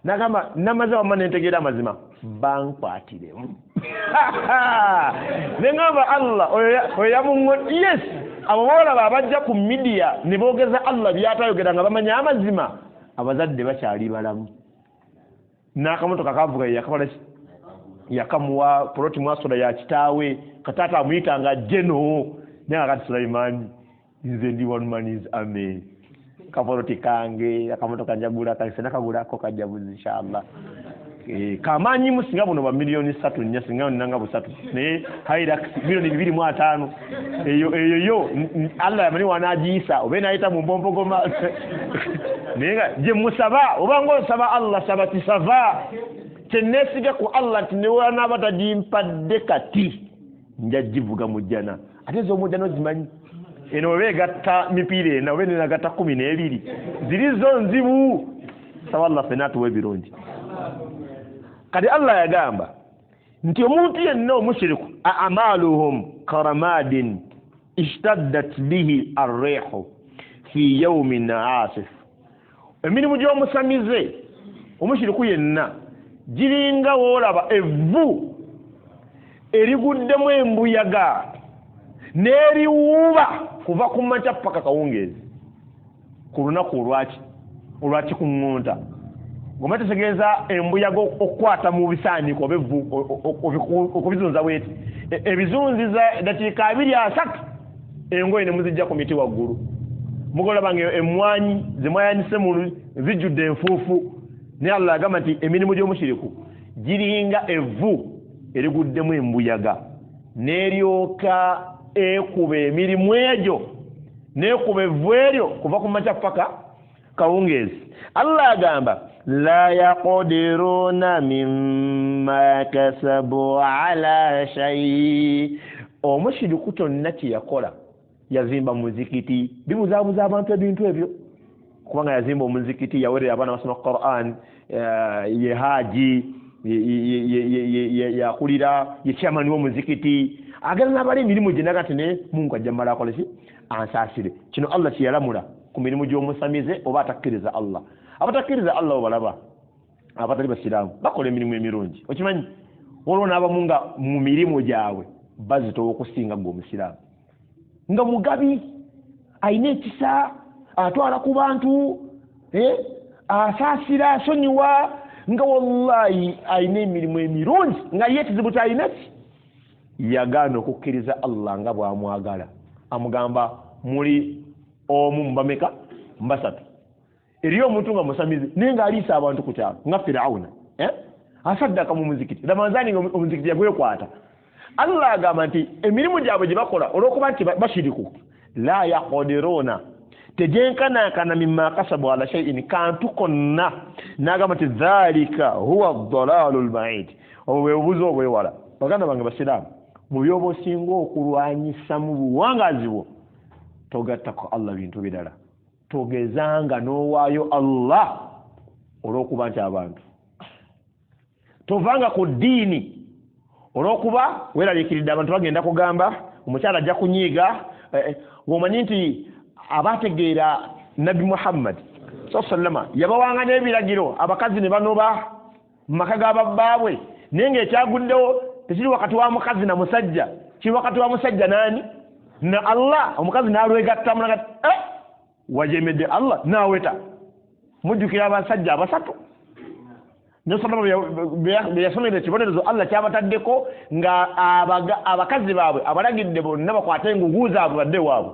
nagamba namaze wamma nentegeera amazima bankwatiremu nengamba Allah oyo yamuŋŋo. Yes, abo boolaba abajja ku midiya ne boogeza Allah byatayogera nga bamanya amazima abazadde bakyali balamu. N'akamotoka kavuga yakamuwa poloti mwasoda ya kitaawe kataata amuyitanga jeno naye kati Sulaiman nze ndi one man is army kapoloti kange akamotoka njagula kange nakagulako kajabuzi inshallah. Kamanyi musinga buno ba milioni 3 nya singa nanga busatu naye Hilux milioni 2.5 eyo Allah yamani wanajiisa obena ayita mu bombogoma nenga je musaba obango saba Allah sabati sava tenesiga ku Allah tinewa nabatajimpadde kati njajivuga mujjana ate zo mujjana zimanyi eno wegatta mipire na wene nagatta 12 zilizo nzibu sawa Allah fenatu webironji. Kadi Allah yagamba nti omuntu yenna omushiriku amaluhum karamadin ishtaddat bihi arrihu fi yawmin asif. Emirimu gy'omusamize omushiriku yenna giringa woolaba evvu eriguddemu embuyaga n'eriwuuba kuva ku makya paka kawungeezi ku lunaku olwaki kuŋŋonta. Goma tegeeza embuyaga okukwata mu bisaaniko obevvu okubizunza bweti ebizunziza dakiika 2-3 engoye ne muzijja ku miti waggulu mugolaba nga emmwanyi zemwayanyise mu zijjudde enfuufu. Naye Allah agamba nti emirimu gy'omushiriku giringa evvu eriguddemu embuyaga n'eryoka ekuba emirimu egyo n'ekuba evvu eryo kuva ku makya paka kawungeezi. Allah agamba la yaqdiruna mimma kasabu ala shay. Omushiriku tonna kyeyakola yazimba muzikiti bibuzaabuza abantu ebintu ebyo kubanga yazimba omuzikiti yawerera abaana basoma Quran ye haji yakulira ye chairman w'omuzikiti agala n'abali emirimu gye nagati ne Mungu ajja mmala akoleki ansaasire. Kino Allah kyeyalamula ku mirimu gy'omusamize oba atakkiriza Allah. Abatakkiriza Allah obalaba abatali basiraamu bakola emirimu emirungi okimanyi waliwo n'abamu nga mu mirimu gyabwe bazitowa okusinga gwe omusiraamu nga mugabi ayina ekisa atwala ku bantu asaasira asonyiwa nga wallahi ayina emirimu emirungi nga ye ekizibu kyalina ki yagaana okukkiriza Allah nga bw'amwagala. Amugamba muli omu mbameka mbasatu eriyo omuntu nga musamizi naye nga aliisa abantu ku kyalo nga Firawuna asaddaka mu muzikiti ramanzani nga omuzikiti yagwekwata. Allah agamba nti emirimu gyabwe gye bakola olw'okuba nti bashiriku la yaqdiruna tejenkanankana mimma kasabu ala shay'in kantu konna n'agamba nti dhalika huwa ad-dalalu al-ba'id. Obwo bwe bubuzo obwewala baganda bange basiraamu mu byoba osinga okulwanyisa mu buwangazi bwo togattako Allah bintu birala togezanga n'owaayo Allah olw'okuba nti abantu tovanga ku ddiini olw'okuba weeraliikiridde abantu bagenda kugamba omukyala ajja kunyiiga ng'omanyi nti abategeera Nabbi Muhammad sallama yabawanga n'ebiragiro abakazi ne banoba mu maka g'ababbaabwe naye ng'ekyaguddewo tekiri wakati wa mukazi na musajja kiri wakati wa musajja naani na Allah. Omukazi n'alwegattamu nagati wajemedde Allah naweta mujjukira abasajja abasatu n'osoma beyasomera ekibonerezo Allah kyabataddeko nga abakazi baabwe abalagidde bonna bakwate engugu zaabwe badde waabwe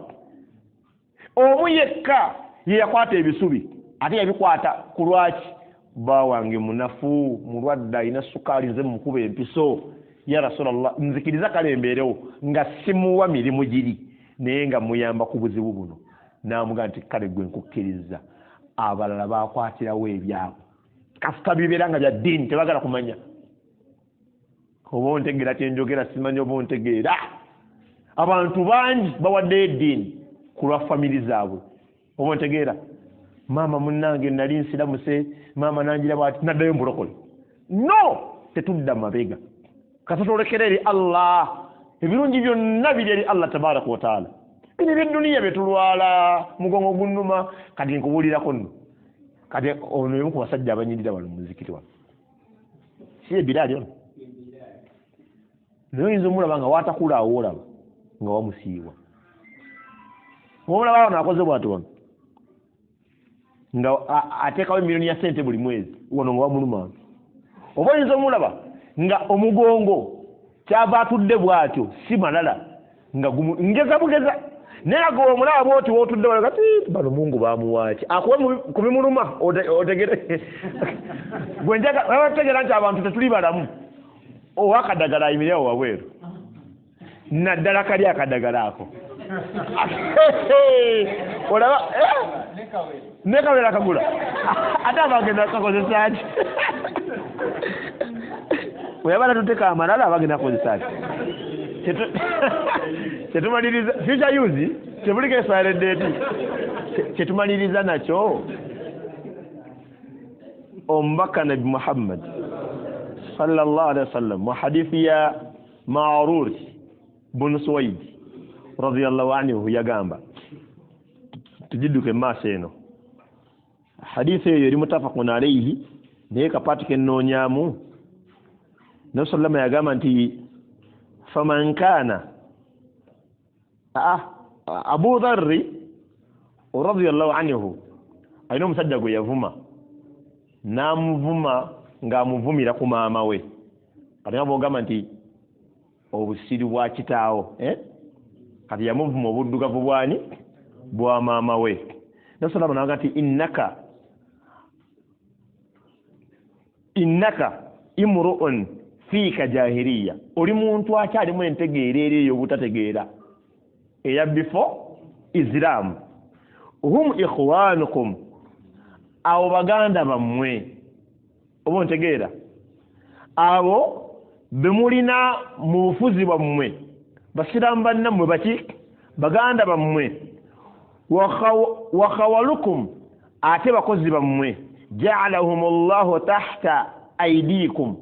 omu yekka ye yakwata ebisubi ate yabikwata ku lwaki bba wange munafu mulwadde alina sukaali nze mukuba empiso ya rasulallah nzikiriza kale embeerewo nga simuwa mirimu giri naye nga muyamba ku buzibu buno n'amugaa nti kale gwe nkukkiriza abalala bakwatirawo ebyabo kasita bibeera nga bya ddiini tebagala kumanya oba ontegeera kyenjogera simanyi oba ontegeera abantu bangi bawaddeyo eddiini ku lwa famiri zaabwe oba ontegeera maama munnange nali nsiramuse maama nangira bwati naddayo mbulokole no tetudda mabega kasatolekera eri Allah ebirungi byonna biri eri Allah tabaraka wa taala bino by'edduniya byetulwala mugongo gunnuma kati nkubuulirako nno kati ono emu ku basajja abanyirira wano muzikiti wano si ebiraali ono naye oyinza omulaba nga waatakula awo olaba nga wamusiiwa omulaba wano akoze bwati wano nga ateekawo emiliyoni ya sente buli mwezi wano nga wamuluma oba oyinza omulaba nga omugongo kyava atudde bwatyo si malala nga ngeza bugeza naye agoba omulaba bwoti wootudde wala kati bano mungu bamuwaaki akuwe ku bimuluma otegere gwe njaga nti abantu tetuli balamu owa akadagala ayimirawo wabweru naddala kali akadagala ako olaba nekawera kagula ate abagenda kakozesa ki weyabala tuteka amalala abagenda kakozesa ki kyetumaliriza future use tebuliko expired date kyetumaliriza nakyo omubaka nabi Muhammad sallallahu alaihi wasallam mu hadithi ya Ma'rur bin Suwaid radiyallahu anhu yagamba tujidduke maaso eno hadithi eyo eri mutafaqun alayhi naye kapati kennoonyaamu nabi sallama yagamba nti faman kana Abu Dharri radiyallahu anhu alina omusajja gwe yavuma n'amuvuma ng'amuvumira ku maama we kati nga bw'ogamba nti obusiru bwa kitaawo kati yamuvuma obuddugavu bwani bwa maama we nasalama naga nti innaka imru'un fiika jahiliya oli muntu akyalimu entegeera eyo obutategeera eya before Islam hum ikhwanukum abo baganda bammwe oba ontegeera abo bemulina mu bufuzi bwammwe basiramu bannammwe baki baganda bammwe wa khawalukum ate bakozi bammwe ja'alahum Allahu tahta aydikum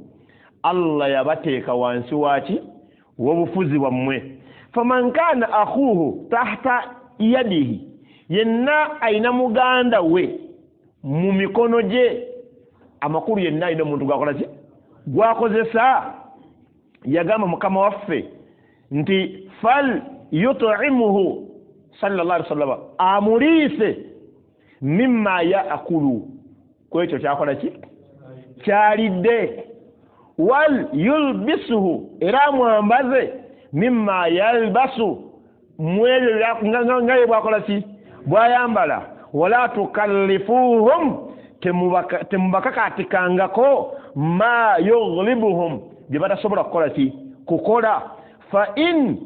Allah yabateeka wansi waki w'obufuzi bwammwe faman kana akhuhu tahta yadihi yenna ayina muganda we mu mikono gye amakulu yenna ayina omuntu gwakola ki gwakozesa yagamba mukama waffe nti fal yut'imuhu sallallahu alaihi wasallam amuliise mimma yaakulu kwekyo kyakola ki kyalidde wal yulbisuhu era mwambaze mimma yalbasu mwelyo ngaye bwakola ki bwayambala wala tukallifuhum temubakakatikangako ma yughlibuhum bye batasobola kukola ki kukola fa in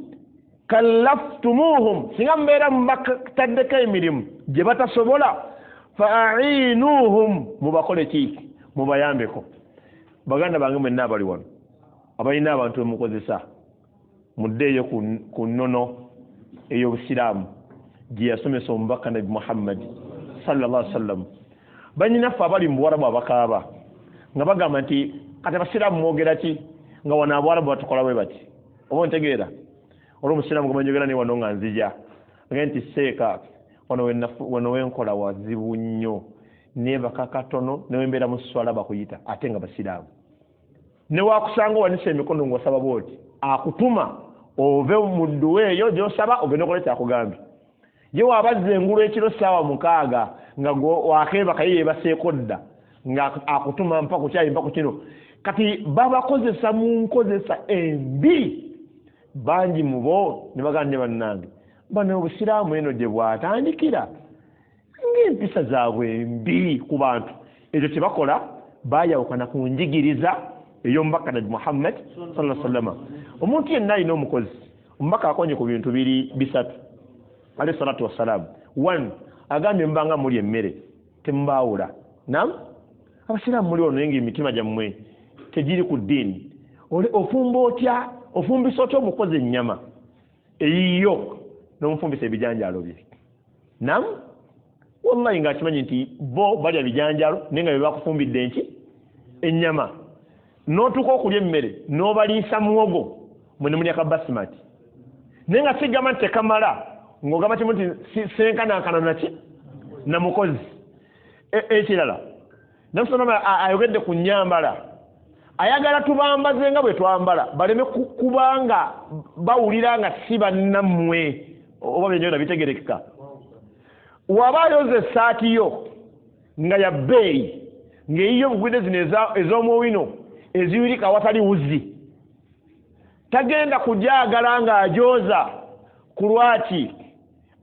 kallaftumuhum singa mbeera mubataddeko emirimu gye batasobola fa ainuhum mubakole ki mubayambeko baganda bange mwenna abali wano abalina abantu bemukozesa muddeeyo ku nnono ey'obusiraamu gye yasomesa omubaka nabi Muhammad sallallahu alaihi wasallam banyinaffe abali mu Buwarabu abakaaba nga bagamba nti kati abasiraamu mwogera ki nga wano Abawarabu batukola bwe bati oba ontegeera olwo omusiraamu gwe banjogera ne wano nga nzija nga nti seeka wano wenkola wazibu nnyo neebaka katono newembeera mu swala bakuyita ate nga basiraamu newakusanga wanisa emikono ng'osaba bwoti akutuma ove mu dduwa eyo gy'osaba ogenda okola kyakugambye ye waabazza engulu ekiro ssaawa 6 nga wakeebaka ye yeebaseeko dda nga akutuma mpa ku kyayi mpa ku kino kati babakozesa mu nkozesa embi bangi mu bo ne bagamba ne bannange bano obusiraamu eno gye bwatandikira ng'empisa zaabwe mbi ku bantu ekyo kye bakola baayawukana ku njigiriza ey'omubaka nabi Muhammad sallallahu alaihi wasallam. Omuntu yenna alina omukozi, omubaka akonye ku bintu bisatu alayhi salatu wassalamu. 1 agambye mbanga muli emmere tembaawula. Naam, abasiraamu muli ono yenga emitima gyammwe tegiri ku ddiini. Ofumba otya, ofumbisa otya omukozi ennyama eyiyo n'omufumbisa ebijanjaalo bye? Naam, wallahi ng'akimanyi nti bo balya bijanjaalo naye nga bye bakufumbidde enki ennyama. N'otuuka okulya emmere n'obaliisa muwogo mwe ne mulya kabbasimati naye nga sigamba nti tekamala ng'ogamba kimu nti senkanankana naki na mukozi. Ekirala namusonoma ayogedde ku nnyambala, ayagala tubambaze nga bwe twambala baleme kubanga bawulira nga si bannammwe oba byenjogera bitegerekeka. Waba ayoza essaati yo nga ya bbeeyi ng'eyiyo obugwide zino ez'omuwino eziwirika awatali wuzi, tagenda kugyagala ng'ajoza ku lwaki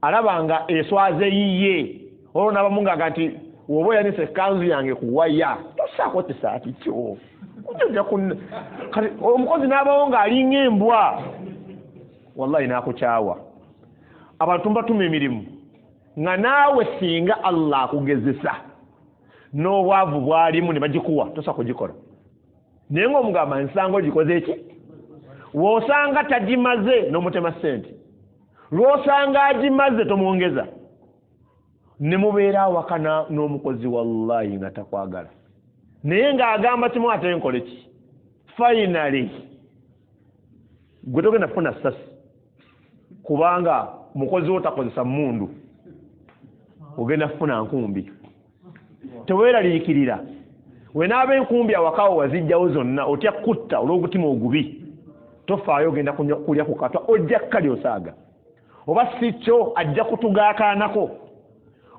alaba nga eswaze yiye olwo n'abamu ng'aga nti woba oyanise ekkanzu yange kuwaya tosaako tisaati kyo omukozi n'abawo ng'alinga embwa, wallahi n'akukyawa. Abantu mbatuma emirimu nga naawe singa Allah akugezesa n'obwavu bwalimu ne bagikuwa tosa kugikola, naye ng'omugamba nsanga ogikoze eki? W'osanga tagimaze n'omutema ssente, lw'osanga agimaze tomwongeza, ne mubeera awakana n'omukozi wallahi nga takwagala naye ng'agamba kimu ate nkole ki? Finally gwe togenda kufuna ssasi kubanga mukozi wo takozesa mmundu, ogenda kufuna nkumbi. Teweeraliikirira we n'aba enkumbi awakawo wazijjawo zonna otya kutta olw'ogutima ogubi, tofaayo ogenda kulya ku katwa ojja kkali osaaga, oba si kyo ajja kutugaakaanako,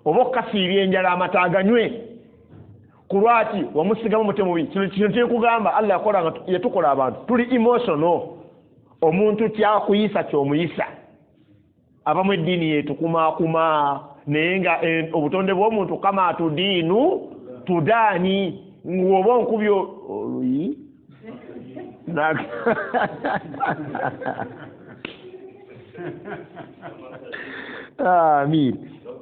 oba okasiibya enjala amata aganywe ku lwaki wamusigamu mutemu mubi. Kino kyenkugamba Allah yakola yatukola abantu tuli emotional. Omuntu kyakuyisa kyomuyisa, abamu eddiini yetukumaakuma naye nga obutonde bw'omuntu kama atudiinu tudaani ng'oba onkubyo oluyi amin.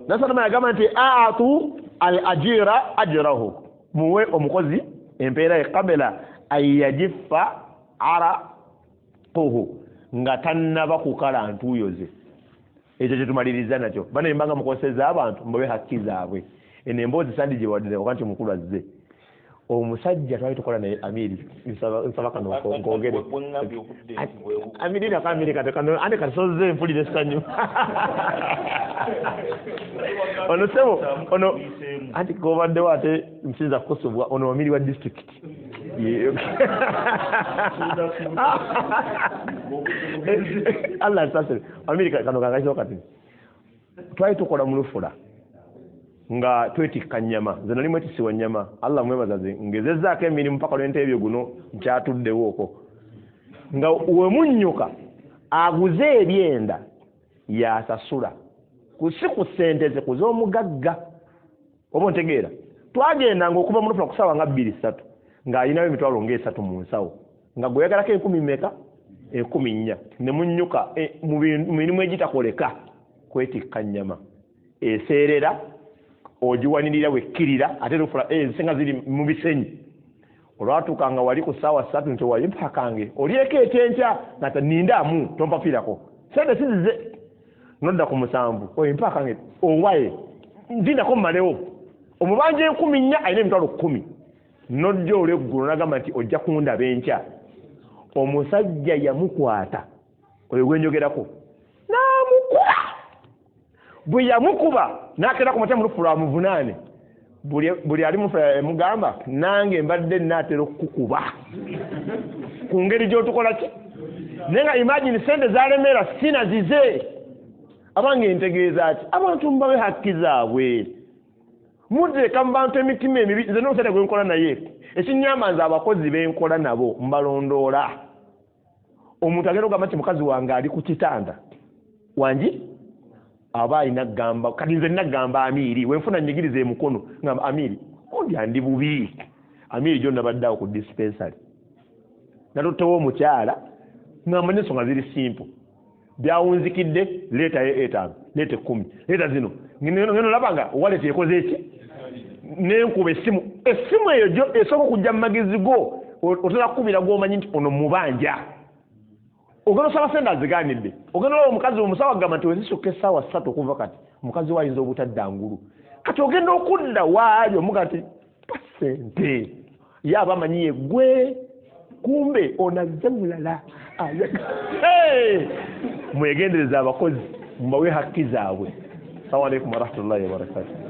Nasana yagamba nti aatu al ajira ajrahu, muwe omukozi empeera ye kabela ayajifa araquhu nga tannaba kukala ntuuyoze. Ekyo kyetumaliriza nakyo. Bano embanga mukoseza abantu mbawe hakki zaabwe. Eno emboozi sandi gye wadde okanti mukulu azze. Omusajja twali tukola naye Amiri nsaba kano nkwogere. Amiri nakamiri katekano ande kasoze mpulire essanyu. Ono sebo ono anti gobaddewo ate nsinza kukosobwa ono Amiri wa district. Allah sase Amiri kano kangaiso kati. Twali tukola mulufula nga twetikka nnyama nze nali mwetisiwa nnyama. Allah mwebazaze ngezezzaako emirimu mpaka lwente ebyo guno nkyatuddewo okwo nga wemunnyuka aguze ebyenda yasasula si ku ssente ze kuz'omugagga oba ontegeera. Twagendanga okuva mulufula ku ssaawa nga 2-3 ng'alinayo emitwalo ng'esatu mu nsawo nga gweyagalako 10 meka 14 ne munnyuka mu mirimu egitakoleka kwetikka nnyama eseerera ogiwanirira wekkirira ate lufula ezisenga ziri mu bisenyi. Olwatuuka nga wali ku ssaawa 3 nti wali mpakange olyeko ekyenkya nga nindaamu tompafiirako sente sizize nodda ku 7 oyo mpakange owaye ndinako mmalewo omubanja 14 alina emitwalo 10 nojja olw'eggulu n'agamba nti ojja kundaba enkya. Omusajja yamukwata oyo gwenjogerako n'amukuba. Bwe yamukuba n'akeera ku mutima lufula amuvunaane. Buli ali mufula emugamba nange mbadde naatera okukukuba ku ngeri gy'otukola ki. Naye nga imagine sente zalemera sinazize abange ntegeeza ati abantu mbawe hakki zaabwe muteeka mu bantu emitima emibi. Nze n'omusajja gwe nkola naye ekinyamba nze abakozi benkola nabo mbalondoola. Omuntu agenda okugamba nti mukazi wange ali ku kitanda wangi aba inagamba kati nze nagamba Amiri wenfuna nyigirize mukono ngamba Amiri ondi andi bubi Amiri jonna baddawo ku dispensary natotewo omukyala ngamba n'ensonga ziri simple byawunzikidde leeta ye 5 leeta 10 leeta zino ngeno labanga wallet ekoze eki n'enkuba essimu eyo esooka okujja mu magezi go otera kukubira gw'omanyi nti ono mubanja ogenda osaba sente azigaanidde ogenda olaba omukazi omusawo agamba nti wezisukka essaawa 3 okuva kati omukazi we ayinza obutadda ngulu kati ogenda okudda waali omuga ti pasente ye aba amanyiye gwe kumbe onazze mulala mwegendereza abakozi mubawe hakki zaabwe. Assalamu alaikum warahmatullahi wabarakatuh.